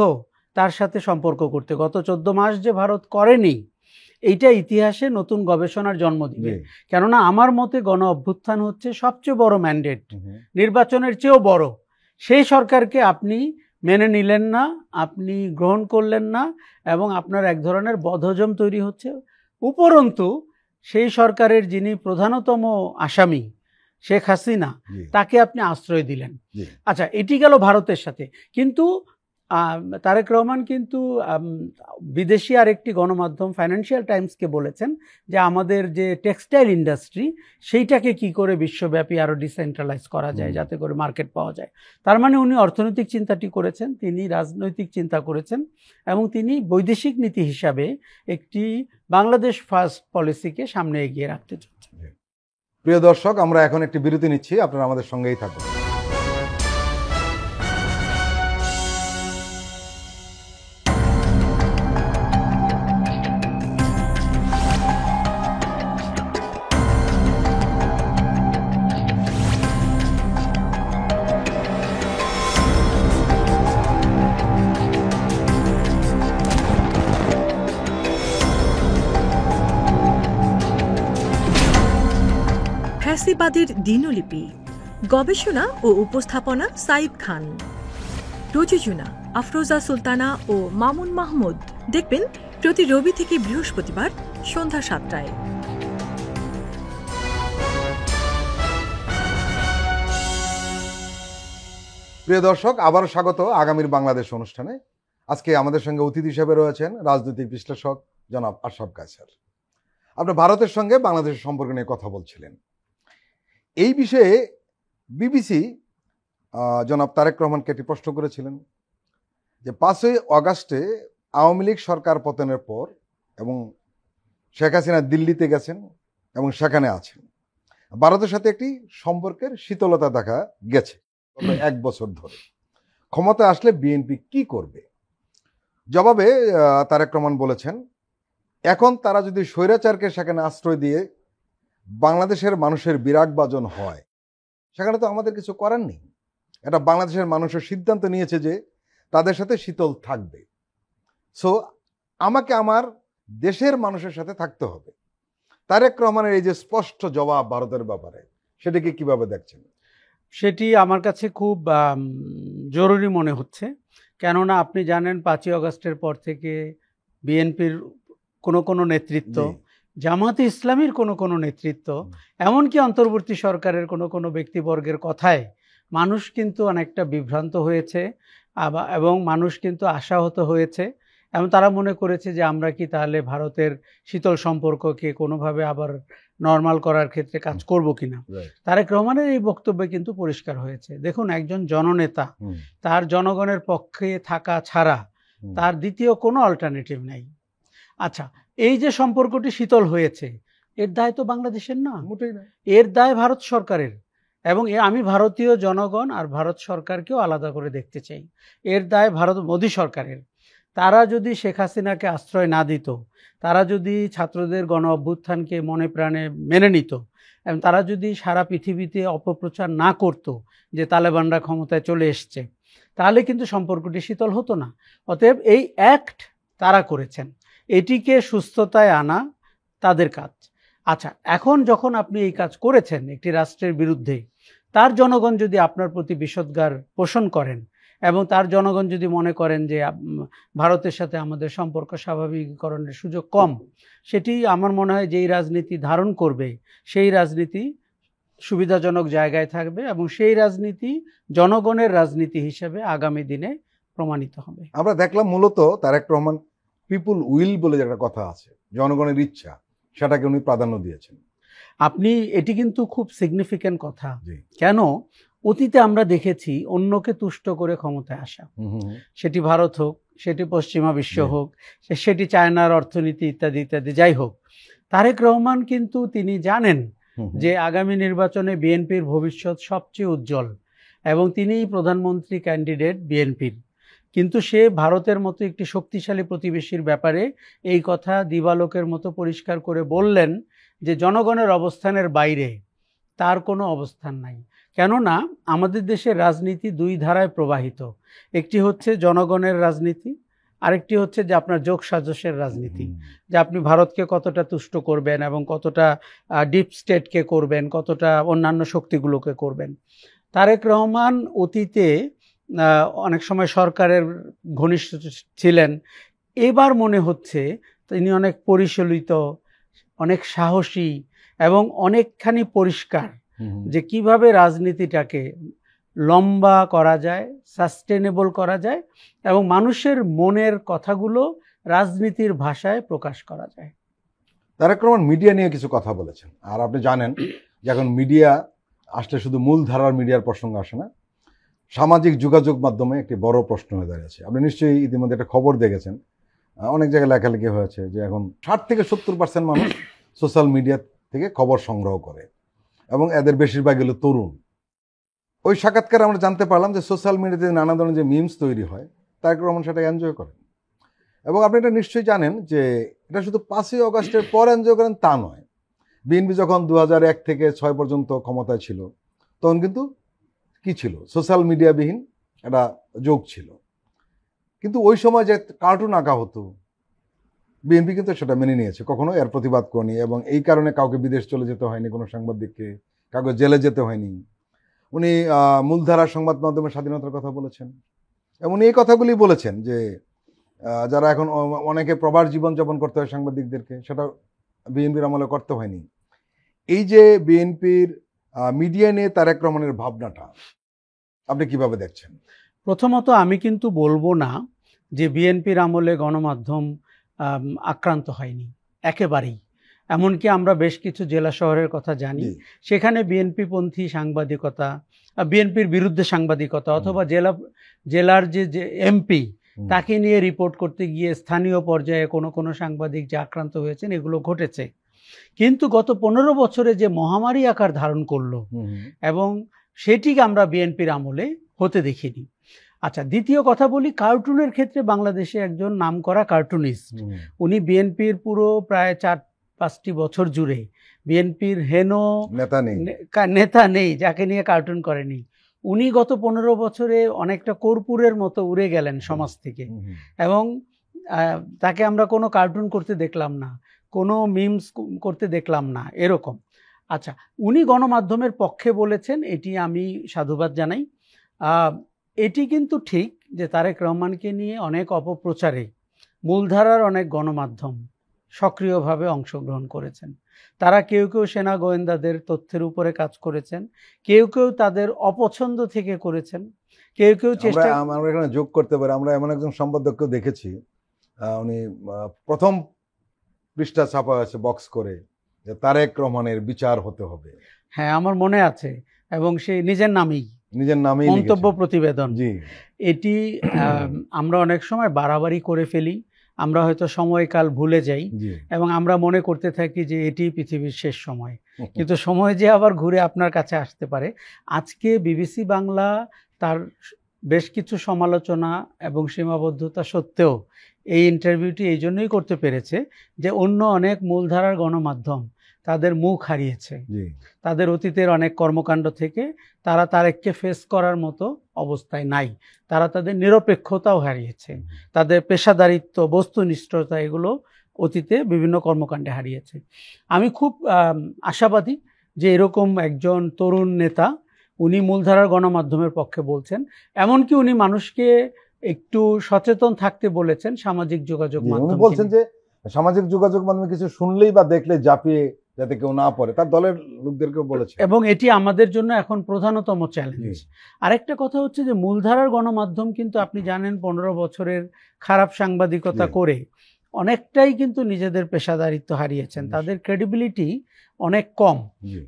তার সাথে সম্পর্ক করতে। গত 14 মাস যে ভারত করেনি, এইটা ইতিহাসে নতুন গবেষণার জন্ম দিবে। কেননা আমার মতে গণ অভ্যুত্থান হচ্ছে সবচেয়ে বড় ম্যান্ডেট, নির্বাচনের চেয়েও বড়। সেই সরকারকে আপনি মেনে নিলেন না, আপনি গ্রহণ করলেন না, এবং আপনার এক ধরনের বদহজম তৈরি হচ্ছে। উপরন্তু সেই সরকারের যিনি প্রধানতম আসামি শেখ হাসিনা, তাকে আপনি আশ্রয় দিলেন। আচ্ছা, এটি গেল ভারতের সাথে। কিন্তু তারেক রহমান কিন্তু বিদেশি আরেকটি গণমাধ্যম ফাইন্যান্সিয়াল টাইমসকে বলেছেন যে আমাদের যে টেক্সটাইল ইন্ডাস্ট্রি, সেইটাকে কি করে বিশ্বব্যাপী আরও ডিসেন্ট্রালাইজ করা যায় যাতে করে মার্কেট পাওয়া যায়। তার মানে উনি অর্থনৈতিক চিন্তাটি করেছেন, তিনি রাজনৈতিক চিন্তা করেছেন, এবং তিনি বৈদেশিক নীতি হিসাবে একটি বাংলাদেশ ফার্স্ট পলিসিকে সামনে এগিয়ে রাখতে চাচ্ছেন। প্রিয় দর্শক, আমরা এখন একটি বিরতি নিচ্ছি, আপনারা আমাদের সঙ্গেই থাকুন। ফ্যাসিবাদের দিনলিপি, গবেষণা ও উপস্থাপনা সাইদ খান, প্রযোজনা আফরোজা সুলতানা ও মামুন মাহমুদ। দেখবেন প্রতি রবি থেকে বৃহস্পতিবার সন্ধ্যা 7টায়। প্রিয় দর্শক, আবারও স্বাগত আগামীর বাংলাদেশ অনুষ্ঠানে। আজকে আমাদের সঙ্গে অতিথি হিসেবে রয়েছেন রাজনৈতিক বিশ্লেষক জনাব আশরাফ কায়সার। আপনি ভারতের সঙ্গে বাংলাদেশের সম্পর্ক নিয়ে কথা বলছিলেন। এই বিষয়ে বিবিসি জনাব তারেক রহমানকে একটি প্রশ্ন করেছিলেন যে 5ই আগস্টে আওয়ামী লীগ সরকার পতনের পর এবং শেখ হাসিনা দিল্লিতে গেছেন এবং সেখানে আছেন, ভারতের সাথে একটি সম্পর্কের শীতলতা দেখা গেছে গত 1 বছর ধরে। ক্ষমতা আসলে বিএনপি কি করবে? জবাবে তারেক রহমান বলেছেন, এখন তারা যদি স্বৈরাচারকে সেখানে আশ্রয় দিয়ে বাংলাদেশের মানুষের বিরাগভাজন হয়, সেখানে তো আমাদের কিছু করার নেই। এটা বাংলাদেশের মানুষের সিদ্ধান্ত নিয়েছে যে তাদের সাথে শীতল থাকবে। সো আমাকে আমার দেশের মানুষের সাথে থাকতে হবে। তারেক রহমানের এই যে স্পষ্ট জবাব ভারতের ব্যাপারে, সেটাকে কিভাবে দেখছেন? সেটি আমার কাছে খুব জরুরি মনে হচ্ছে। কেননা আপনি জানেন 5ই আগস্টের পর থেকে বিএনপির কোনো নেতৃত্ব, জামাতে ইসলামীর কোনো নেতৃত্ব, এমনকি অন্তর্বর্তী সরকারের কোনো ব্যক্তিবর্গের কথায় মানুষ কিন্তু অনেকটা বিভ্রান্ত হয়েছে, এবং মানুষ কিন্তু আশাহত হয়েছে, এবং তারা মনে করেছে যে আমরা কি তাহলে ভারতের শীতল সম্পর্ককে কোনোভাবে আবার নর্মাল করার ক্ষেত্রে কাজ করব কিনা। তারেক রহমানের এই বক্তব্যে কিন্তু পরিষ্কার হয়েছে। দেখুন, একজন জননেতা, তার জনগণের পক্ষে থাকা ছাড়া তার দ্বিতীয় কোনো অল্টারনেটিভ নাই। আচ্ছা, এই যে সম্পর্কটি শীতল হয়েছে, এর দায় তো বাংলাদেশের না, মোটেই না, এর দায় ভারত সরকারের। এবং আমি ভারতীয় জনগণ আর ভারত সরকারকেও আলাদা করে দেখতে চাই। এর দায় ভারত মোদী সরকারের। তারা যদি শেখ হাসিনাকে আশ্রয় না দিত, তারা যদি ছাত্রদের গণ অভ্যুত্থানকে মনে প্রাণে মেনে নিত এবং তারা যদি সারা পৃথিবীতে অপপ্রচার না করত যে তালেবানরা ক্ষমতায় চলে এসছে, তাহলে কিন্তু সম্পর্কটি শীতল হতো না। অতএব এই অ্যাক্ট তারা করেছেন, এটিকে সুস্থতায় আনা তাদের কাজ। আচ্ছা, এখন যখন আপনি এই কাজ করেছেন একটি রাষ্ট্রের বিরুদ্ধে, তার জনগণ যদি আপনার প্রতি বিষোদ্গার পোষণ করেন এবং তার জনগণ যদি মনে করেন যে ভারতের সাথে আমাদের সম্পর্ক স্বাভাবিকীকরণের সুযোগ কম, সেটি আমার মনে হয় যেই রাজনীতি ধারণ করবে সেই রাজনীতি সুবিধাজনক জায়গায় থাকবে এবং সেই রাজনীতি জনগণের রাজনীতি হিসেবে আগামী দিনে প্রমাণিত হবে। আমরা দেখলাম মূলত তারেক রহমান পিপুল উইল বলে যে একটা কথা আছে, জনগণের ইচ্ছা, সেটাকে উনি প্রাধান্য দিয়েছেন। আপনি এটি কিন্তু খুব সিগনিফিক্যান্ট কথা। জি। কেন? অতীতে আমরা দেখেছি অন্যকে তুষ্ট করে ক্ষমতায় আসা, সেটি ভারত হোক, সেটি পশ্চিমা বিশ্ব হোক, সেটি চায়নার অর্থনীতি ইত্যাদি ইত্যাদি, যাই হোক, তারেক রহমান কিন্তু তিনি জানেন যে আগামী নির্বাচনে বিএনপির ভবিষ্যৎ সবচেয়ে উজ্জ্বল এবং তিনিই প্রধানমন্ত্রী ক্যান্ডিডেট বিএনপির। কিন্তু সে ভারতের মতো একটি শক্তিশালী প্রতিবেশীর ব্যাপারে এই কথা দিবালোকের মতো পরিষ্কার করে বললেন যে জনগণের অবস্থানের বাইরে তার কোনো অবস্থান নাই। কেননা আমাদের দেশের রাজনীতি দুই ধারায় প্রবাহিত, একটি হচ্ছে জনগণের রাজনীতি, আরেকটি হচ্ছে যে আপনার যোগ সাজসের রাজনীতি, যে আপনি ভারতকে কতটা তুষ্ট করবেন এবং কতটা ডিপ স্টেটকে করবেন, কতটা অন্যান্য শক্তিগুলোকে করবেন। তারেক রহমান অতীতে অনেক সময় সরকারের ঘনিষ্ঠ ছিলেন, এবার মনে হচ্ছে তিনি অনেক পরিচালিত, অনেক সাহসী এবং অনেকখানি পরিষ্কার যে কিভাবে রাজনীতিটাকে লম্বা করা যায়, সাস্টেনেবল করা যায় এবং মানুষের মনের কথাগুলো রাজনীতির ভাষায় প্রকাশ করা যায়। তারেক রহমান মিডিয়া নিয়ে কিছু কথা বলেছেন, আর আপনি জানেন যে এখন মিডিয়া আসলে শুধু মূলধারার মিডিয়ার প্রসঙ্গ আসে না, সামাজিক যোগাযোগ মাধ্যমে একটি বড় প্রশ্ন হয়ে দাঁড়িয়েছে। আপনি নিশ্চয়ই ইতিমধ্যে একটা খবর দেখেছেন, অনেক জায়গায় লেখালেখি হয়েছে যে এখন 60 থেকে 70% মানুষ সোশ্যাল মিডিয়া থেকে খবর সংগ্রহ করে এবং এদের বেশিরভাগ হলো তরুণ। ওই সাক্ষাৎকারে আমরা জানতে পারলাম যে সোশ্যাল মিডিয়াতে নানা ধরনের যে মিমস তৈরি হয়, তারেক রহমান সেটা এনজয় করেন। এবং আপনি এটা নিশ্চয়ই জানেন যে এটা শুধু 5ই অগাস্টের পর এনজয় করেন তা নয়। বিএনপি যখন 2001 থেকে 6 পর্যন্ত ক্ষমতায় ছিল, তখন কিন্তু কি ছিল, সোশ্যাল মিডিয়াবিহীন একটা যুগ ছিল। কিন্তু ওই সময় যে কার্টুন আঁকা হতো, বিএনপি কিন্তু সেটা মেনে নিয়েছে, কখনো এর প্রতিবাদ করেনি এবং এই কারণে কাউকে বিদেশ চলে যেতে হয়নি, কোনো সাংবাদিককে কাউকে জেলে যেতে হয়নি। উনি মূলধারার সংবাদ মাধ্যমের স্বাধীনতার কথা বলেছেন এবং উনি এই কথাগুলি বলেছেন যে যারা এখন অনেকে প্রবাস জীবনযাপন করতে হয় সাংবাদিকদেরকে, সেটা বিএনপির আমলে করতে হয়নি। এই যে বিএনপির মিডিয়া নিয়ে তারেক রহমানের ভাবনাটা আপনি কিভাবে দেখছেন? প্রথমত আমি কিন্তু বলবো না যে বিএনপির আমলে গণমাধ্যম আক্রান্ত হয়নি, একেবারেই। এমনকি আমরা বেশ কিছু জেলা শহরের কথা জানি, সেখানে বিএনপিপন্থী সাংবাদিকতা, বিএনপির বিরুদ্ধে সাংবাদিকতা অথবা জেলার যে এমপি তাকে নিয়ে রিপোর্ট করতে গিয়ে স্থানীয় পর্যায়ে কোনো সাংবাদিক যে আক্রান্ত হয়েছেন, এগুলো ঘটেছে। কিন্তু গত 15 বছরে যে মহামারী আকার ধারণ করলো এবং সেটিকে আমরা বিএনপির আমলে হতে দেখিনি। আচ্ছা, দ্বিতীয় কথা বলি, কার্টুনের ক্ষেত্রে বাংলাদেশে একজন নামকরা কার্টুনিস্ট, উনি বিএনপির পুরো প্রায় 4-5টি বছর জুড়ে বিএনপির নেতা নেই যাকে নিয়ে কার্টুন করেনি। উনি গত 15 বছরে অনেকটা কর্পূরের মতো উড়ে গেলেন সমাজ থেকে এবং তাকে আমরা কোনো কার্টুন করতে দেখলাম না, কোনো মিমস করতে দেখলাম না, এরকম। আচ্ছা, উনি গণমাধ্যমের পক্ষে বলেছেন, এটি আমি সাধুবাদ জানাই। এটি কিন্তু ঠিক যে তারেক রহমানকে নিয়ে অনেক অপপ্রচারে মূলধারার অনেক গণমাধ্যম সক্রিয়ভাবে অংশগ্রহণ করেছেন। তারা কেউ কেউ সেনা গোয়েন্দাদের তথ্যের উপরে কাজ করেছেন, কেউ কেউ তাদের অপছন্দ থেকে করেছেন, কেউ কেউ চেষ্টা। আমরা এখানে যোগ করতে পারি, আমরা এমন একজন সম্পাদককে দেখেছি, উনি প্রথম পৃষ্ঠা ছাপা হয়েছে বক্স করে যে তারেক রহমানের বিচার হতে হবে। হ্যাঁ, আমার মনে আছে, এবং সে নিজের নামেই মন্তব্য প্রতিবেদন। এটি আমরা অনেক সময় বাড়াবাড়ি করে ফেলি, আমরা হয়তো সময়কাল ভুলে যাই এবং আমরা মনে করতে থাকি যে এটি পৃথিবীর শেষ সময়, কিন্তু সময় যে আবার ঘুরে আপনার কাছে আসতে পারে। আজকে বিবিসি বাংলা তার বেশ কিছু সমালোচনা এবং সীমাবদ্ধতা সত্ত্বেও এই ইন্টারভিউটি এই জন্যই করতে পেরেছে যে অন্য অনেক মূলধারার গণমাধ্যম তাদের মুখ হারিয়েছে, জি তাদের অতীতের অনেক কর্মকাণ্ড থেকে তারা তারেককে ফেস করার মতো অবস্থায় নাই। তারা তাদের নিরপেক্ষতাও হারিয়েছে, তাদের পেশাদারিত্ব, বস্তুনিষ্ঠতা এগুলো অতীতে বিভিন্ন কর্মকাণ্ডে হারিয়েছে। আমি খুব আশাবাদী যে এরকম একজন তরুণ নেতা, উনি মূলধারার গণমাধ্যমের পক্ষে বলছেন, এমনকি উনি মানুষকে একটু সচেতন থাকতে বলেছেন সামাজিক যোগাযোগ উনি মাধ্যম। বলছেন যে সামাজিক যোগাযোগ মাধ্যমে কিছু শুনলেই বা দেখলে ঝাঁপিয়ে যাতে কেউ না পড়ে, তার দলের লোকদেরকেও বলেছে। এবং এটি আমাদের জন্য এখন প্রধানতম চ্যালেঞ্জ। আরেকটা কথা হচ্ছে যে মূলধারার গণমাধ্যম কিন্তু আপনি জানেন 15 বছরের খারাপ সাংবাদিকতা করে অনেকটাই কিন্তু নিজেদের পেশাদারিত্ব হারিয়েছেন, তাদের ক্রেডিবিলিটি অনেক কম।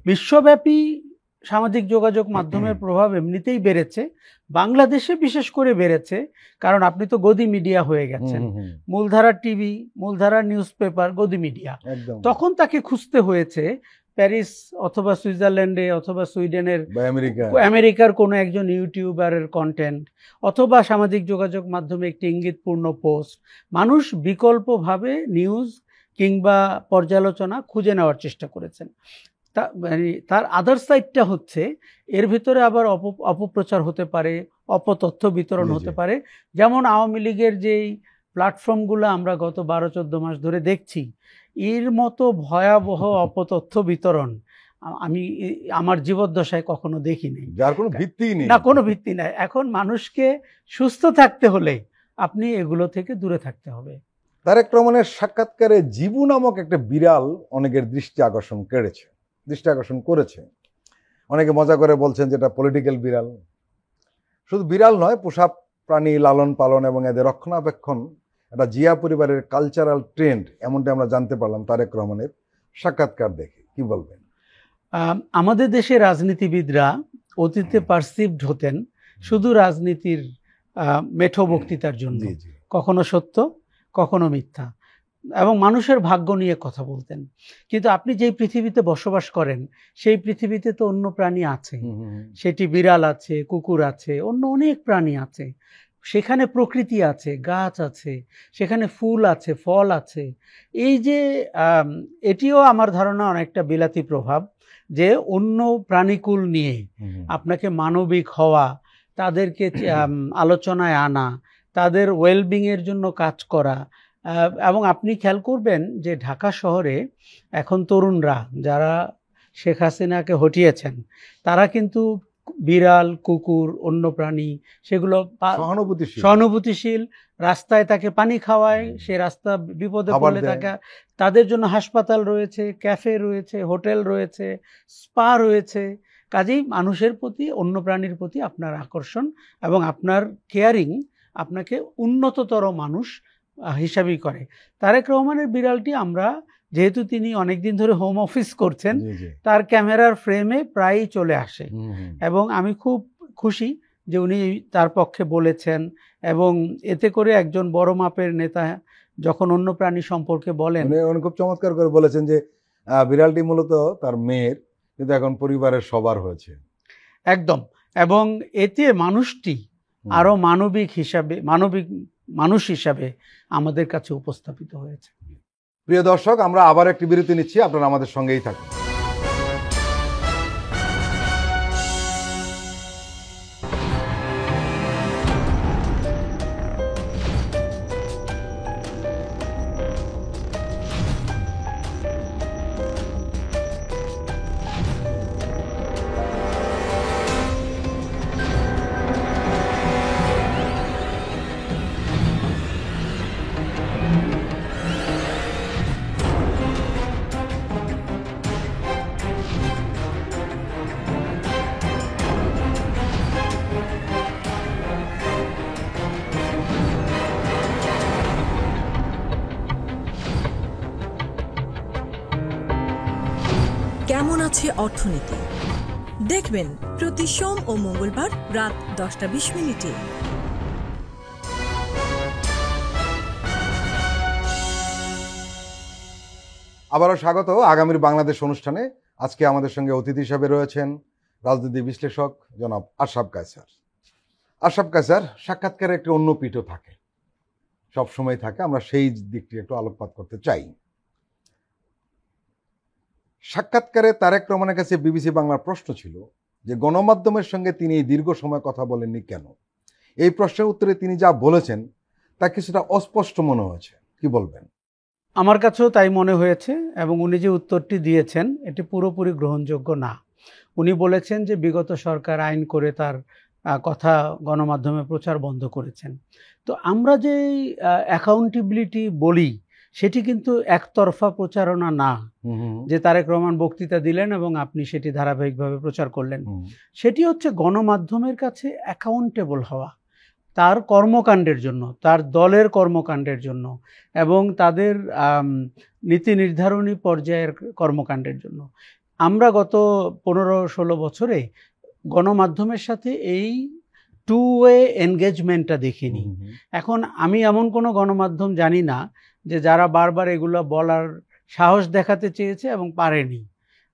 বিশ্বব্যাপী সামাজিক যোগাযোগ মাধ্যমের প্রভাব এমনিতেই বেড়েছে, বাংলাদেশে বিশেষ করে বেড়েছে, কারণ আপনি তো গদি মিডিয়া হয়ে গেছেন। মূলধারার টিভি, মূলধারার নিউজ পেপার, গদি মিডিয়া। তখন তাকে খুঁজতে হয়েছে প্যারিস অথবা সুইজারল্যান্ডে অথবা সুইডেনের আমেরিকার কোনো একজন ইউটিউবারের কন্টেন্ট অথবা সামাজিক যোগাযোগ মাধ্যমে একটি ইঙ্গিতপূর্ণ পোস্ট। মানুষ বিকল্পভাবে নিউজ কিংবা পর্যালোচনা খুঁজে নেওয়ার চেষ্টা করেছেন। তার আদার সাইডটা হচ্ছে এর ভিতরে আবার অপপ্রচার হতে পারে, অপতথ্য বিতরণ হতে পারে। যেমন আওয়ামী লীগের যেই প্ল্যাটফর্মগুলো আমরা গত 12-14 মাস ধরে দেখছি, এর মতো ভয়াবহ অপতথ্য বিতরণ আমি আমার জীবদ্দশায় কখনো দেখিনি, যার কোনো ভিত্তি নেই। না, কোনো ভিত্তি নাই। এখন মানুষকে সুস্থ থাকতে হলে আপনি এগুলো থেকে দূরে থাকতে হবে। তারেক রহমানের সাক্ষাৎকারে জীবু নামক একটা বিড়াল অনেকের দৃষ্টি আকর্ষণ করেছে। অনেকে মজা করে বলছেন যেটা পলিটিক্যাল বিড়াল। শুধু বিড়াল নয়, পোষা প্রাণী লালন পালন এবং এদের রক্ষণাবেক্ষণ একটা জিয়া পরিবারের কালচারাল ট্রেন্ড, এমনটা আমরা জানতে পারলাম তারেক রহমানের সাক্ষাৎকার দেখে। কি বলবেন? আমাদের দেশে রাজনীতিবিদরা অতীতে পারসিভড হতেন শুধু রাজনীতির মেঠো বক্তৃতার জন্য, কখনো সত্য কখনো মিথ্যা, এবং মানুষের ভাগ্য নিয়ে কথা বলতেন। কিন্তু আপনি যেই পৃথিবীতে বসবাস করেন সেই পৃথিবীতে তো অন্য প্রাণী আছে, সেটি বিড়াল আছে, কুকুর আছে, অন্য অনেক প্রাণী আছে। সেখানে প্রকৃতি আছে, গাছ আছে, সেখানে ফুল আছে, ফল আছে। এই যে এটিও আমার ধারণা অনেকটা বিলাতি প্রভাব, যে অন্য প্রাণীকুল নিয়ে আপনাকে মানবিক হওয়া, তাদেরকে আলোচনায় আনা, তাদের ওয়েলবিংয়ের জন্য কাজ করা। এবং আপনি খেয়াল করবেন যে ঢাকা শহরে এখন তরুণরা যারা শেখ হাসিনাকে হটিয়েছেন, তারা কিন্তু বিড়াল, কুকুর, অন্য প্রাণী সেগুলো সহানুভূতিশীল, রাস্তায় তাকে পানি খাওয়ায়, সে রাস্তা বিপদে পড়লে তাকে, তাদের জন্য হাসপাতাল রয়েছে, ক্যাফে রয়েছে, হোটেল রয়েছে, স্পা রয়েছে। কাজেই মানুষের প্রতি, অন্য প্রাণীর প্রতি আপনার আকর্ষণ এবং আপনার কেয়ারিং আপনাকে উন্নততর মানুষ হিসাবেই করে। তারেক রহমানের বিড়ালটি আমরা, যেহেতু তিনি অনেকদিন ধরে হোম অফিস করছেন, তার ক্যামেরার ফ্রেমে প্রায়ই চলে আসে এবং আমি খুব খুশি যে উনি তার পক্ষে বলেছেন। এবং এতে করে একজন বড় মাপের নেতা যখন অন্য প্রাণী সম্পর্কে বলেন, উনি খুব চমৎকার করে বলেছেন যে বিড়ালটি মূলত তার মেয়ের, কিন্তু এখন পরিবারের সবার হয়েছে। একদম। এবং এতে মানুষটি আরো মানবিক মানুষ হিসাবে আমাদের কাছে উপস্থাপিত হয়েছে। প্রিয় দর্শক, আমরা আবার একটি বিরতি নিচ্ছি, আপনারা আমাদের সঙ্গেই থাকুন। কেমন আছে অর্থনীতি দেখবেন প্রতি সোম ও মঙ্গলবার রাত 10:20। আবারও স্বাগত আগামীর বাংলাদেশ অনুষ্ঠানে। আজকে আমাদের সঙ্গে অতিথি হিসাবে রয়েছেন রাজনীতি বিশ্লেষক জনাব আশরাফ কায়সার। আশরাফ কায়সার, সাক্ষাৎকারে একটি অন্য পিঠও থাকে, সবসময় থাকে, আমরা সেই দিকটি একটু আলোকপাত করতে চাই। সাক্ষাৎকারে তারেক রহমানের কাছে বিবিসি বাংলার প্রশ্ন ছিল যে গণমাধ্যমের সঙ্গে তিনি এই দীর্ঘ সময় কথা বলেননি কেন। এই প্রশ্নের উত্তরে তিনি যা বলেছেন তা কিছুটা অস্পষ্ট মনে হয়েছে, কি বলবেন? আমার কাছেও তাই মনে হয়েছে, এবং উনি যে উত্তরটি দিয়েছেন এটি পুরোপুরি গ্রহণযোগ্য না। উনি বলেছেন যে বিগত সরকার আইন করে তার কথা গণমাধ্যমে প্রচার বন্ধ করেছেন। তো আমরা যে অ্যাকাউন্টেবিলিটি বলি সেটি কিন্তু একতরফা প্রচারণা না, যে তারেক রহমান বক্তৃতা দিলেন এবং আপনি সেটি ধারাবাহিকভাবে প্রচার করলেন। সেটি হচ্ছে গণমাধ্যমের কাছে অ্যাকাউন্টেবল হওয়া তার কর্মকাণ্ডের জন্য, তার দলের কর্মকাণ্ডের জন্য, এবং তাদের নীতি নির্ধারণী পর্যায়ের কর্মকাণ্ডের জন্য। আমরা গত 15-16 বছরে গণমাধ্যমের সাথে এই টু ওয়ে এনগেজমেন্টটা দেখিনি। এখন আমি এমন কোনো গণমাধ্যম জানি না যে যারা বারবার এগুলো বলার সাহস দেখাতে চেয়েছে এবং পারেনি।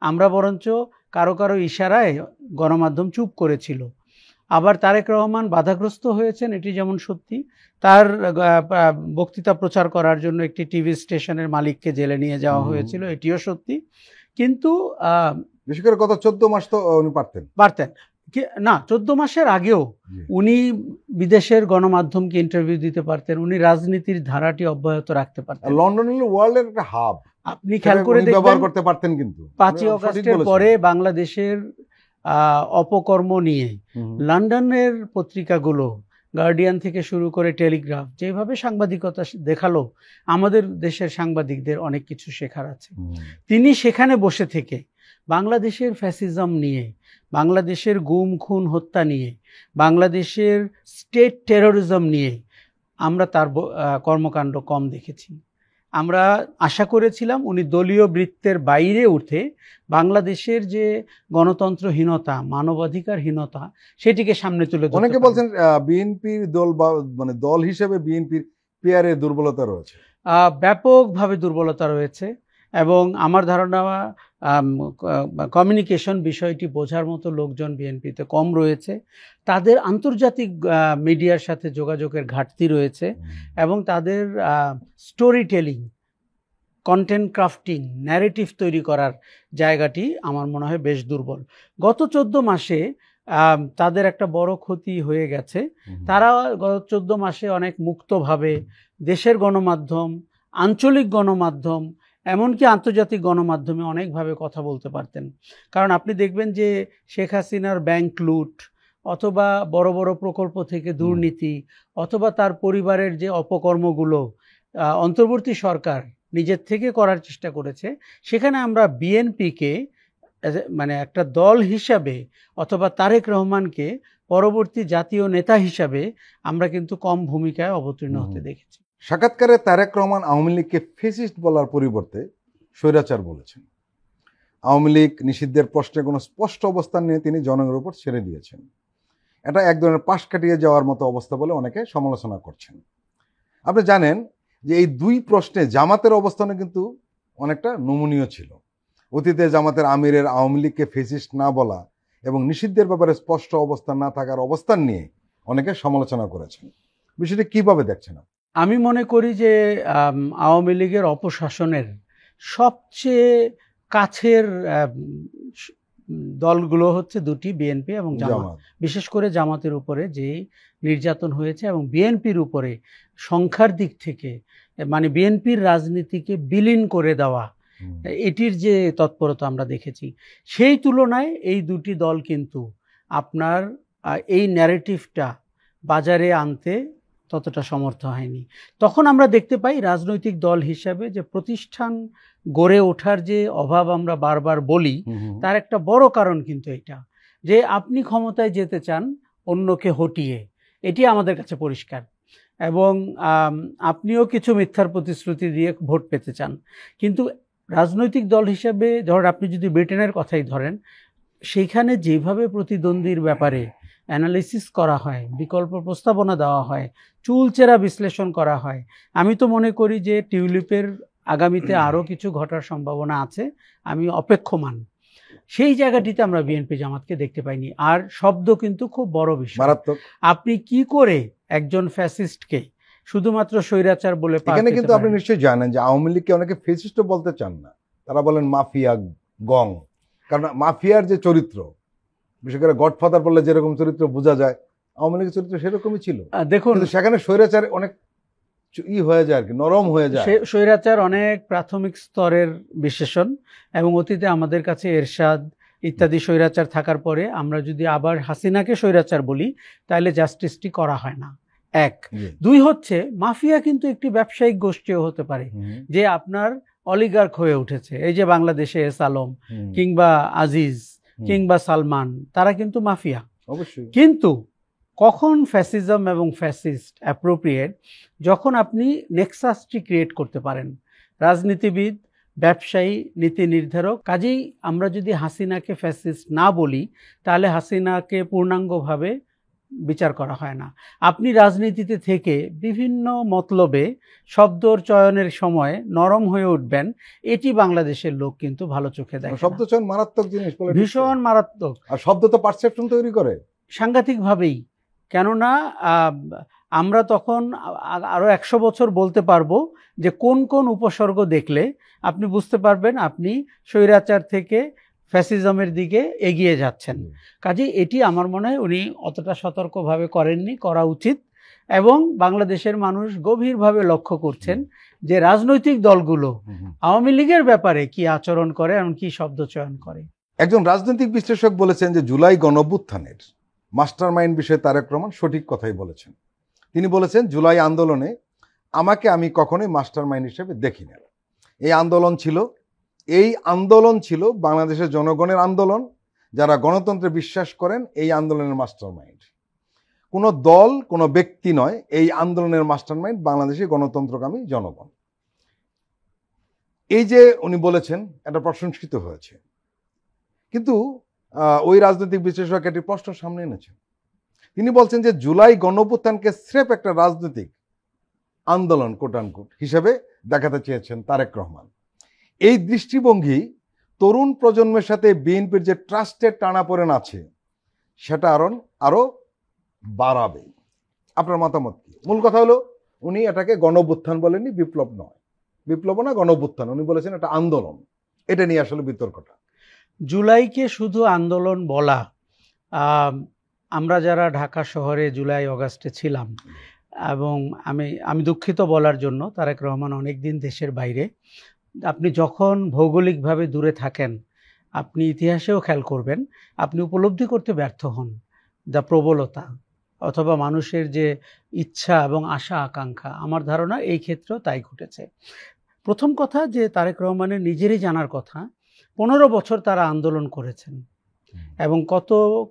আমরা বরঞ্চ কারো কারো ইশারায় গণমাধ্যম চুপ করেছিল। আবার তারেক রহমান বাধাগ্রস্ত হয়েছেন, এটি যেমন সত্যি। তার বক্তৃতা প্রচার করার জন্য একটি টিভি স্টেশনের মালিককে জেলে নিয়ে যাওয়া হয়েছিল, এটিও সত্যি। কিন্তু বিশেষ করে গত 14 মাস তো উনি পারতেন না, 14 মাসের আগেও উনি বিদেশের গণমাধ্যমকে ইন্টারভিউ দিতে পারতেন, উনি রাজনীতির ধারাটি অব্যাহত রাখতে পারতেন। লন্ডন হলো ওয়ার্ল্ডের একটা হাব, আপনি খেয়াল করে ব্যবহার করতে পারতেন। কিন্তু 5ই অগাস্টের পরে বাংলাদেশের অপকর্ম নিয়ে লন্ডনের পত্রিকাগুলো, গার্ডিয়ান থেকে শুরু করে টেলিগ্রাফ, যেভাবে সাংবাদিকতা দেখালো, আমাদের দেশের সাংবাদিকদের অনেক কিছু শেখার আছে। তিনি সেখানে বসে থেকে বাংলাদেশের ফ্যাসিজম নিয়ে, বাংলাদেশের গুম খুন হত্যা নিয়ে, বাংলাদেশের স্টেট টেরোরিজম নিয়ে আমরা তার কর্মকাণ্ড কম দেখেছি। আমরা আশা করেছিলাম উনি দলীয় বৃত্তের বাইরে উঠে বাংলাদেশের যে গণতন্ত্রহীনতা, মানবাধিকারহীনতা, সেটিকে সামনে তুলে ধরতে। অনেকে বলছেন বিএনপির দল বা মানে দল হিসেবে বিএনপির পিআরে দুর্বলতা রয়েছে, ব্যাপকভাবে দুর্বলতা রয়েছে, এবং আমার ধারণা কমিউনিকেশন বিষয়টি বোঝার মতো লোকজন বিএনপিতে কম রয়েছে। তাদের আন্তর্জাতিক মিডিয়ার সাথে যোগাযোগের ঘাটতি রয়েছে, এবং তাদের story telling, content crafting, narrative তৈরি করার জায়গাটি আমার মনে হয় বেশ দুর্বল। গত 14 মাসে তাদের একটা বড় ক্ষতি হয়ে গেছে। তারা গত 14 মাসে অনেক মুক্তভাবে দেশের গণমাধ্যম, আঞ্চলিক গণমাধ্যম, এমনকি আন্তর্জাতিক গণমাধ্যমে অনেকভাবে কথা বলতে পারতেন। কারণ আপনি দেখবেন যে শেখ হাসিনার ব্যাংক লুট, অথবা বড় বড় প্রকল্প থেকে দুর্নীতি, অথবা তার পরিবারের যে অপকর্মগুলো অন্তর্বর্তী সরকার নিজের থেকে করার চেষ্টা করেছে, সেখানে আমরা বিএনপিকে মানে একটা দল হিসাবে, অথবা তারেক রহমানকে পরবর্তী জাতীয় নেতা হিসাবে আমরা কিন্তু কম ভূমিকায় অবতীর্ণ হতে দেখেছি। সাক্ষাৎকারে তারেক রহমান আওয়ামী লীগকে ফেসিস্ট বলার পরিবর্তে স্বৈরাচার বলেছেন। আওয়ামী লীগ নিষিদ্ধের প্রশ্নে কোনো স্পষ্ট অবস্থান নিয়ে তিনি জনগণের উপর ছেড়ে দিয়েছেন। এটা এক ধরনের পাশ কাটিয়ে যাওয়ার মতো অবস্থা বলে অনেকে সমালোচনা করছেন। আপনি জানেন যে এই দুই প্রশ্নে জামাতের অবস্থানে কিন্তু অনেকটা নমনীয় ছিল। অতীতে জামাতের আমিরের আওয়ামী লীগকে ফেসিস্ট না বলা এবং নিষিদ্ধের ব্যাপারে স্পষ্ট অবস্থান না থাকার অবস্থান নিয়ে অনেকে সমালোচনা করেছেন। বিষয়টি কিভাবে দেখছেন? আমি মনে করি যে আওয়ামী লীগের অপশাসনের সবচেয়ে কাছের দলগুলো হচ্ছে দুটি, বিএনপি এবং জামাত। বিশেষ করে জামাতের উপরে যে নির্যাতন হয়েছে, এবং বিএনপির উপরে সংখ্যার দিক থেকে মানে বিএনপির রাজনীতিকে বিলীন করে দেওয়া, এটির যে তৎপরতা আমরা দেখেছি, সেই তুলনায় এই দুটি দল কিন্তু আপনার এই ন্যারেটিভটা বাজারে আনতে ততটা সমর্থ হয়নি। তখন আমরা দেখতে পাই রাজনৈতিক দল হিসাবে যে প্রতিষ্ঠান গড়ে ওঠার যে অভাব আমরা বারবার বলি, তার একটা বড় কারণ কিন্তু এটা, যে আপনি ক্ষমতায় যেতে চান অন্যকে হটিয়ে, এটি আমাদের কাছে পরিষ্কার, এবং আপনিও কিছু মিথ্যার প্রতিশ্রুতি দিয়ে ভোট পেতে চান। কিন্তু রাজনৈতিক দল হিসাবে ধরেন, আপনি যদি ব্রিটেনের কথাই ধরেন, সেইখানে যেভাবে প্রতিদ্বন্দ্বীর ব্যাপারে অ্যানালিসিস করা হয়, বিকল্প প্রস্তাবনা দেওয়া হয়, চুলচেরা বিশ্লেষণ করা হয়, আমি তো মনে করি যে টিউলিপের আগামীতে আরও কিছু ঘটার সম্ভাবনা আছে, আমি অপেক্ষমান। সেই জায়গাটিতে আমরা বিএনপি জামাতকে দেখতে পাইনি। আর শব্দ কিন্তু খুব বড় বিষয়। আপনি কি করে একজন ফ্যাসিস্টকে শুধুমাত্র স্বৈরাচার বলে? এখানে কিন্তু আপনি নিশ্চয়ই জানেন যে আওয়ামী লীগকে অনেকে ফ্যাসিস্ট বলতে চান না, তারা বলেন মাফিয়া গং। কারণ মাফিয়ার যে চরিত্র, বিশেষ করে গডফাদার বললে যেরকম চরিত্র বোঝা যায়, আওয়ামী লীগের চরিত্র সেরকমই ছিল। দেখুন, কিন্তু সেখানে স্বৈরাচার অনেক হয়ে যায় আর কি, নরম হয়ে যায়। স্বৈরাচার অনেক প্রাথমিক স্তরের বিশেষণ, এবং অতীতে আমাদের কাছে এরশাদ ইত্যাদি স্বৈরাচার থাকার পরে আমরা যদি আবার হাসিনাকে স্বৈরাচার বলি তাহলে জাস্টিসটি করা হয় না, এক। দুই হচ্ছে, মাফিয়া কিন্তু একটি ব্যবসায়িক গোষ্ঠীও হতে পারে যে আপনার অলিগার্ক হয়ে উঠেছে। এই যে বাংলাদেশে এস আলম কিংবা আজিজ কিংবা সালমান, তারা কিন্তু মাফিয়া অবশ্যই। কিন্তু কখন ফ্যাসিজম এবং ফ্যাসিস্ট অ্যাপ্রোপ্রিয়েট, যখন আপনি নেক্সাসটি ক্রিয়েট করতে পারেন, রাজনীতিবিদ, ব্যবসায়ী, নীতি নির্ধারক। কাজেই আমরা যদি হাসিনাকে ফ্যাসিস্ট না বলি তাহলে হাসিনাকে পূর্ণাঙ্গভাবে বিচার করা হয় না। আপনি রাজনীতিতে থেকে বিভিন্ন মতলবে শব্দর চয়নের সময় নরম হয়ে উঠবেন, এটি বাংলাদেশের লোক কিন্তু ভালো চোখে দেখে। শব্দ চয়ন মারাত্মক জিনিস, ভীষণ মারাত্মক। আর শব্দ তো পারসেপশন তৈরি করে সাংঘাতিকভাবেই। কেননা আমরা তখন আরও 100 বছর বলতে পারবো যে কোন কোন উপসর্গ দেখলে আপনি বুঝতে পারবেন আপনি স্বৈরাচার থেকে ফ্যাসিজমের দিকে এগিয়ে যাচ্ছেন। কাজেই এটি আমার মনে হয় উনি অতটা সতর্কভাবে করেননি, করা উচিত। এবং বাংলাদেশের মানুষ গভীরভাবে লক্ষ্য করছেন যে রাজনৈতিক দলগুলো আওয়ামী লীগের ব্যাপারে কি আচরণ করে এবং কি শব্দ চয়ন করে। একজন রাজনৈতিক বিশ্লেষক বলেছেন যে জুলাই গণঅভ্যুত্থানের মাস্টার মাইন্ড বিষয়ে তারেক রহমান সঠিক কথাই বলেছেন। তিনি বলেছেন, জুলাই আন্দোলনে আমি কখনোই মাস্টার মাইন্ড হিসেবে দেখি না। এই আন্দোলন ছিল বাংলাদেশের জনগণের আন্দোলন। যারা গণতন্ত্রে বিশ্বাস করেন এই আন্দোলনের মাস্টার মাইন্ড কোনো দল, কোনো ব্যক্তি নয়। এই আন্দোলনের মাস্টার মাইন্ড বাংলাদেশের গণতন্ত্রকামী জনগণ। এই যে উনি বলেছেন, এটা প্রশংসিত হয়েছে। কিন্তু ওই রাজনৈতিক বিশ্লেষক একটি প্রশ্ন সামনে এনেছেন। তিনি বলছেন যে জুলাই গণঅভ্যুত্থানকে স্রেফ একটা রাজনৈতিক আন্দোলন কোটানকুট হিসেবে দেখাতে চেয়েছেন তারেক রহমান। এই দৃষ্টিভঙ্গি তরুণ প্রজন্মের সাথে বিএনপির যে ট্রাস্টের টানাপোড়েন আছে সেটা আরো বাড়াবে। আপনার মতামত কি? মূল কথা হলো, উনি এটাকে গণঅভ্যুত্থান বলেননি, বিপ্লব নয়, বিপ্লব না গণঅভ্যুত্থান, উনি বলেছেন এটা আন্দোলন। এটা নিয়ে আসলে বিতর্কটা। জুলাইকে শুধু আন্দোলন বলা, আমরা যারা ঢাকা শহরে জুলাই অগাস্টে ছিলাম, এবং আমি দুঃখিত বলার জন্য, তারেক রহমান অনেক দিন দেশের বাইরে। আপনি যখন ভৌগোলিকভাবে দূরে থাকেন, আপনি ইতিহাসেও খেয়াল করবেন, আপনি উপলব্ধি করতে ব্যর্থ হন যা প্রবলতা অথবা মানুষের যে ইচ্ছা এবং আশা আকাঙ্ক্ষা। আমার ধারণা এই ক্ষেত্রেও তাই ঘটেছে। প্রথম কথা যে তারেক রহমানের নিজেরই জানার কথা, 15 বছর তারা আন্দোলন করেছেন এবং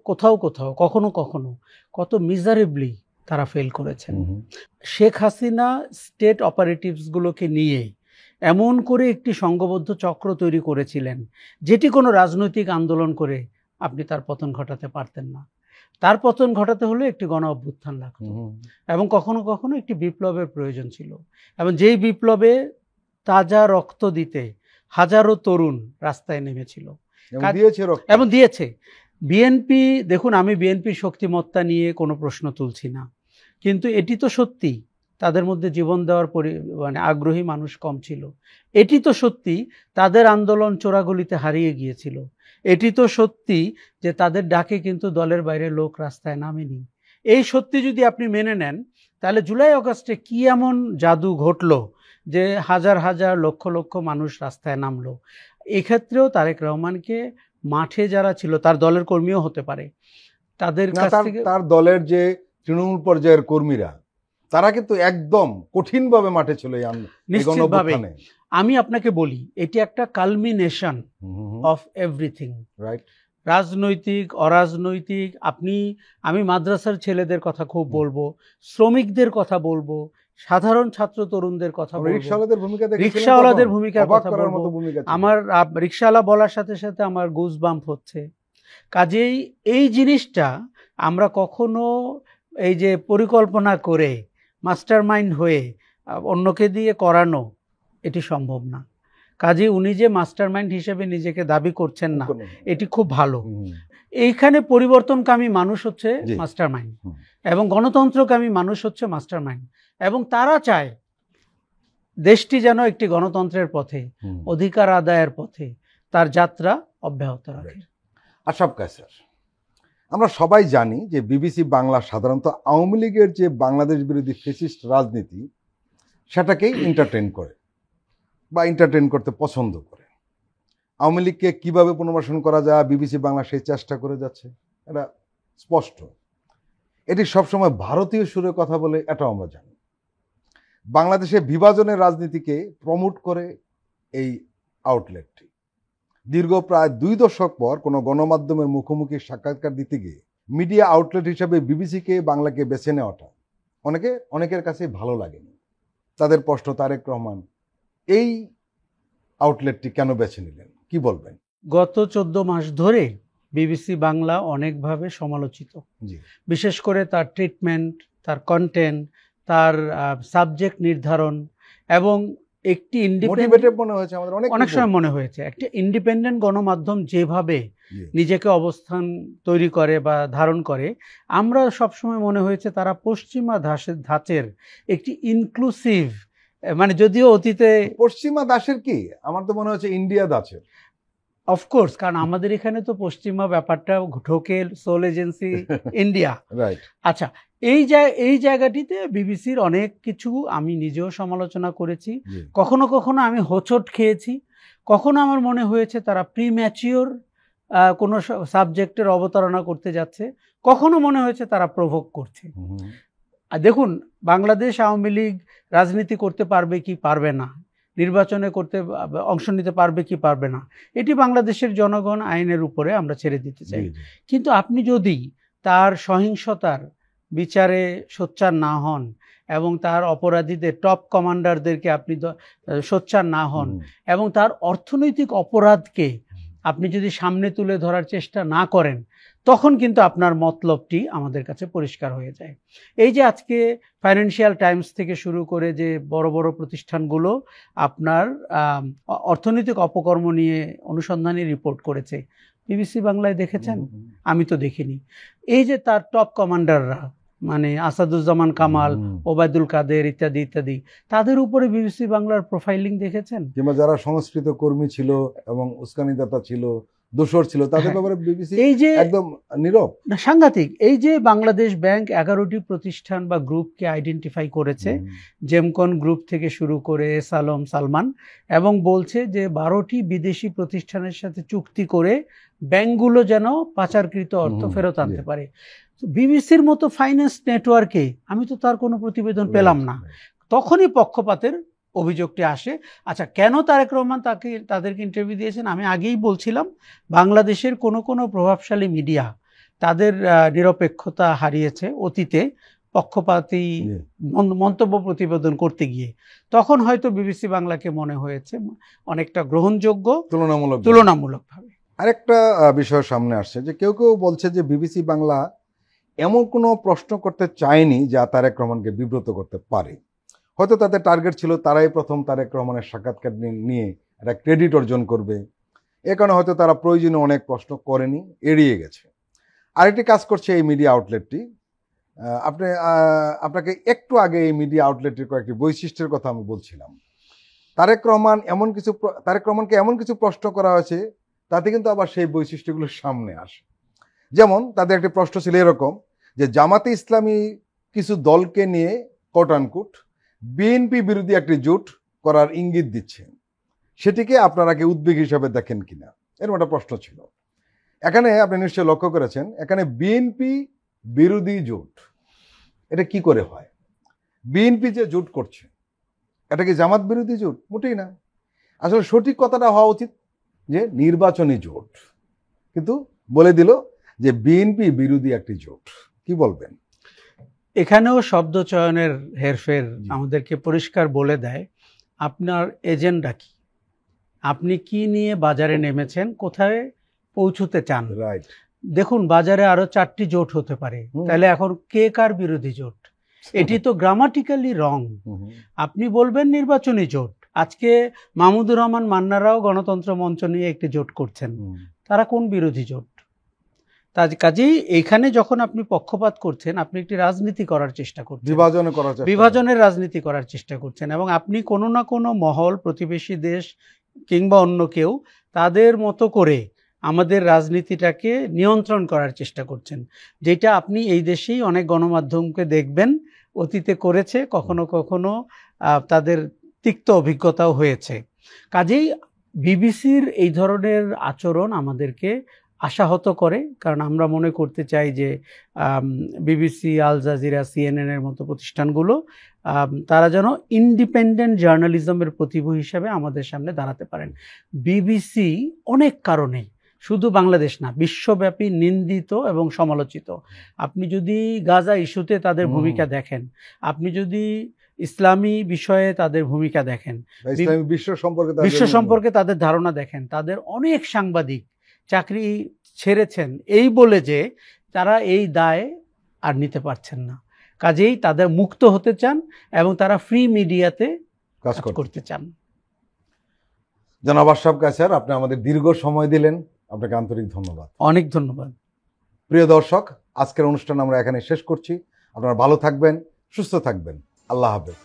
কোথাও কখনো কত মিজারেবলি তারা ফেল করেছেন। শেখ হাসিনা স্টেট অপারেটিভসগুলোকে নিয়ে এমন করে একটি সংঘবদ্ধ চক্র তৈরি করেছিলেন যেটি কোনো রাজনৈতিক আন্দোলন করে আপনি তার পতন ঘটাতে পারতেন না। তার পতন ঘটাতে হলে একটি গণ অভ্যুত্থান লাগতো এবং কখনো একটি বিপ্লবের প্রয়োজন ছিল। এবং যেই বিপ্লবে তাজা রক্ত দিতে হাজারো তরুণ রাস্তায় নেমেছিল এবং দিয়েছে। বিএনপি, দেখুন, আমি বিএনপির শক্তিমত্তা নিয়ে কোনো প্রশ্ন তুলছি না, কিন্তু এটি তো সত্যি তাদের মধ্যে জীবন দেওয়ার আগ্রহী মানুষ কম ছিল। এটি তো সত্যি তাদের আন্দোলন চোরাগলিতে হারিয়ে গিয়েছিল। এটি তো সত্যি যে তাদের ডাকে কিন্তু দলের বাইরে লোক রাস্তায় নামেনি। এই সত্যি যদি আপনি মেনে নেন, তাহলে জুলাই আগস্টে কি এমন জাদু ঘটলো যে হাজার হাজার লক্ষ লক্ষ মানুষ রাস্তায় নামলো? এক্ষেত্রেও তারেক রহমানকে মাঠে যারা ছিল, তার দলের কর্মীও হতে পারে, তাদের কাছ থেকে, তার দলের যে তৃণমূল পর্যায়ের কর্মীরা, তারা কিন্তু একদম কঠিনভাবে মাঠে ছিল। নিশ্চিতভাবে আমি আপনাকে বলি, এটি একটা কালমিনেশন অফ এভরিথিং, রাইট? রাজনৈতিক, অরাজনৈতিক। আমি মাদ্রাসার ছেলেদের কথা খুব বলবো, শ্রমিকদের কথা বলবো, সাধারণ ছাত্র তরুণদের কথা বলবো, রিক্সাওয়ালাদের ভূমিকার কথা বলবো। আমার রিক্সাওয়ালা বলার সাথে সাথে আমার গুজবাম্প হচ্ছে। কাজেই এই জিনিসটা আমরা কখনো এই যে পরিকল্পনা করে মাস্টার মাইন্ড হয়ে অন্যকে দিয়ে করানো, এটি সম্ভব না। কাজেই উনি যে মাস্টার মাইন্ড হিসেবে নিজেকে দাবি করছেন না, এটি খুব ভালো। এইখানে পরিবর্তনকামী মানুষ হচ্ছে মাস্টার মাইন্ড এবং গণতন্ত্রকামী মানুষ হচ্ছে মাস্টার মাইন্ড, এবং তারা চায় দেশটি যেন একটি গণতন্ত্রের পথে, অধিকার আদায়ের পথে, তার যাত্রা অব্যাহত রাখে। আশরাফ কায়সার, আমরা সবাই জানি যে বিবিসি বাংলা সাধারণত আওয়ামী লীগের যে বাংলাদেশ বিরোধী ফ্যাসিস্ট রাজনীতি সেটাকেই এন্টারটেইন করে বা এন্টারটেইন করতে পছন্দ করে। আওয়ামী লীগকে কীভাবে পুনর্বাসন করা যায় বিবিসি বাংলা সেই চেষ্টা করে যাচ্ছে, এটা স্পষ্ট। এটি সবসময় ভারতীয় সুরে কথা বলে, এটাও আমরা জানি। বাংলাদেশে বিভাজনের রাজনীতিকে প্রমোট করে এই আউটলেটটি। দীর্ঘ প্রায় 2 দশক পর কোনো গণমাধ্যমের মুখোমুখি সাক্ষাৎকার দিতে গিয়ে মিডিয়া আউটলেট হিসাবে বিবিসিকে বাংলাকে বেছে নেওয়াটা অনেকের কাছে ভালো লাগেনি। তাদের প্রশ্ন, তারেক রহমান এই আউটলেটটি কেন বেছে নিলেন, কি বলবেন? গত 14 মাস ধরে বিবিসি বাংলা অনেকভাবে সমালোচিত, জি, বিশেষ করে তার ট্রিটমেন্ট, তার কন্টেন্ট, তার সাবজেক্ট নির্ধারণ এবং একটি মোটিভেটেড মনে হয়েছে আমাদের অনেক সময় মনে হয়েছে একটি ইন্ডিপেন্ডেন্ট গণমাধ্যম যেভাবে নিজেকে অবস্থান তৈরি করে বা ধারণ করে, আমরা সবসময় মনে হয়েছে তারা পশ্চিমা ধাঁচের একটি ইনক্লুসিভ, মানে যদিও অতীতে পশ্চিমা দাসের কি, আমার তো মনে হচ্ছে ইন্ডিয়া দাসের। অফকোর্স, কারণ আমাদের এখানে তো পশ্চিমা ব্যাপারটা ঢোকে সোল এজেন্সি ইন্ডিয়া। রাইট। আচ্ছা, এই জায়গাটিতে বিবিসির অনেক কিছু আমি নিজেও সমালোচনা করেছি। কখনো কখনো আমি হোঁচট খেয়েছি, কখনো আমার মনে হয়েছে তারা প্রিম্যাচিওর কোনো সাবজেক্টের অবতারণা করতে যাচ্ছে, কখনো মনে হয়েছে তারা প্রভোগ করছে। আর দেখুন, বাংলাদেশ আওয়ামী লীগ রাজনীতি করতে পারবে কি পারবে না, নির্বাচনে অংশ নিতে পারবে কি পারবে না, এটি বাংলাদেশের জনগণ আইনের উপরে আমরা ছেড়ে দিতে চাই। কিন্তু আপনি যদি তার সহিংসতার বিচারে সোচ্চার না হন এবং তার অপরাধীদের টপ কমান্ডারদেরকে আপনি সোচ্চার না হন এবং তার অর্থনৈতিক অপরাধকে আপনি যদি সামনে তুলে ধরার চেষ্টা না করেন, তখন কিন্তু আপনার মতলবটি আমাদের কাছে পরিষ্কার হয়ে যায়। এই যে আজকে ফাইন্যান্সিয়াল টাইমস থেকে শুরু করে যে বড় বড় প্রতিষ্ঠানগুলো আপনার অর্থনৈতিক অপকর্ম নিয়ে অনুসন্ধানী রিপোর্ট করেছে, বিবিসি বাংলায় দেখেছেন? আমি তো দেখিনি। এই যে তার টপ কমান্ডাররা, মানে আসাদুজ্জামান কামাল, ওবায়দুল কাদের ইত্যাদি ইত্যাদি, তাদের উপরে বিবিসি বাংলার প্রোফাইলিং দেখেছেন? কিংবা যারা সংস্কৃত কর্মী ছিল এবং উস্কানিদাতা ছিল, দোষর ছিল, তাদের ব্যাপারে বিবিসি এই যে একদম নীরব, সাংঘাতিক। এই যে বাংলাদেশ ব্যাংক 11টি প্রতিষ্ঠান বা গ্রুপকে আইডেন্টিফাই করেছে, জেমকন গ্রুপ থেকে শুরু করে এস আলম, সালমান, এবং বলছে যে 12টি বিদেশি প্রতিষ্ঠানের সাথে চুক্তি করে ব্যাংকগুলো যেন পাচারকৃত অর্থ ফেরত আনতে পারে। বিবিসির মতো ফাইন্যান্স নেটওয়ার্কে আমি তো তার কোনো প্রতিবেদন পেলাম না। তখনই পক্ষপাতের অভিযোগটি আসে। আচ্ছা, কেন তারেক রহমান তাদেরকে ইন্টারভিউ দিয়েছেন? আমি আগেই বলছিলাম, বাংলাদেশের কোনো প্রভাবশালী মিডিয়া তাদের নিরপেক্ষতা হারিয়েছে অতীতে পক্ষপাতী মন্তব্য প্রতিবেদন করতে গিয়ে। তখন হয়তো বিবিসি বাংলাকে মনে হয়েছে অনেকটা গ্রহণযোগ্য তুলনামূলকভাবে। আরেকটা বিষয় সামনে আসছে যে কেউ কেউ বলছে যে বিবিসি বাংলা এমন কোনো প্রশ্ন করতে চায়নি যা তারেক রহমানকে বিব্রত করতে পারে। হয়তো তাদের টার্গেট ছিল তারাই প্রথম তারেক রহমানের সাক্ষাৎকার নিয়ে একটা ক্রেডিট অর্জন করবে, এ কারণে হয়তো তারা প্রয়োজনীয় অনেক প্রশ্ন করেনি, এড়িয়ে গেছে। আরেকটি কাজ করছে এই মিডিয়া আউটলেটটি। আপনাকে একটু আগে এই মিডিয়া আউটলেটের কয়েকটি বৈশিষ্ট্যের কথা আমি বলছিলাম। তারেক রহমানকে এমন কিছু প্রশ্ন করা হয়েছে তাতে কিন্তু আবার সেই বৈশিষ্ট্যগুলো সামনে আসে। যেমন তাদের একটি প্রশ্ন ছিল এরকম যে জামাতে ইসলামী কিছু দলকে নিয়ে কোট আনকোট বিএনপি বিরোধী একটি জোট করার ইঙ্গিত দিচ্ছে, সেটিকে আপনারা কি উদ্বেগ হিসাবে দেখেন কিনা, এরকম একটা প্রশ্ন ছিল। এখানে আপনি নিশ্চয়ই লক্ষ্য করেছেন, এখানে বিএনপি বিরোধী জোট, এটা কি করে হয়? বিএনপি যে জোট করছে এটা কি জামাত বিরোধী জোট? মোটেই না। আসলে সঠিক কথাটা হওয়া উচিত যে নির্বাচনী জোট, কিন্তু বলে দিল যে বিএনপি বিরোধী একটি জোট। কি বলবেন? এখানেও শব্দ চয়নের হেরফের আমাদেরকে পরিষ্কার বলে দেয় আপনার এজেন্ডা কি, আপনি কি নিয়ে বাজারে নেমেছেন, কোথায় পৌঁছতে চান। রাইট। দেখুন, বাজারে আরো 4টি জোট হতে পারে, তাহলে এখন কে কার বিরোধী জোট? এটি তো গ্রামাটিক্যালি রং। আপনি বলবেন নির্বাচনী জোট। আজকে মাহমুদুর রহমান মান্নারাও গণতন্ত্র মঞ্চ নিয়ে একটি জোট করছেন, তারা কোন বিরোধী জোট? কাজেই এখানে যখন আপনি পক্ষপাত করছেন, আপনি একটি রাজনীতি করার চেষ্টা করছেন, বিভাজনের রাজনীতি করার চেষ্টা করছেন, এবং আপনি কোনো না কোনো মহল, প্রতিবেশী দেশ কিংবা অন্য কেউ তাদের মতো করে আমাদের রাজনীতিটাকে নিয়ন্ত্রণ করার চেষ্টা করছেন, যেটা আপনি এই দেশেই অনেক গণমাধ্যমকে দেখবেন অতীতে করেছে, কখনো কখনো তাদের তিক্ত অভিজ্ঞতাও হয়েছে। কাজেই বিবিসির এই ধরনের আচরণ আমাদেরকে আশাহত করে, কারণ আমরা মনে করতে চাই যে বিবিসি, আল জাজিরা, CNN এর মতো প্রতিষ্ঠানগুলো তারা যেন ইন্ডিপেন্ডেন্ট জার্নালিজমের প্রতিভূ হিসেবে আমাদের সামনে দাঁড়াতে পারেন। বিবিসি অনেক কারণে, শুধু বাংলাদেশ না, বিশ্বব্যাপী নিন্দিত এবং সমালোচিত। আপনি যদি গাজা ইস্যুতে তাদের ভূমিকা দেখেন, আপনি যদি ইসলামী বিষয়ে তাদের ভূমিকা দেখেন, ইসলামী বিশ্ব সম্পর্কে তাদের ধারণা দেখেন, তাদের অনেক সাংবাদিক চাকরি ছেড়েছেন এই বলে যে তারা এই দায় আর নিতে পারছেন না। কাজেই তাদের মুক্ত হতে চান এবং তারা ফ্রি মিডিয়াতে কাজ করতে চান। জনাব আশরাফ কায়সার, আপনি আমাদের দীর্ঘ সময় দিলেন, আপনাকে আন্তরিক ধন্যবাদ। অনেক ধন্যবাদ। প্রিয় দর্শক, আজকের অনুষ্ঠান আমরা এখানে শেষ করছি। আপনারা ভালো থাকবেন, সুস্থ থাকবেন। আল্লাহ হাফেজ।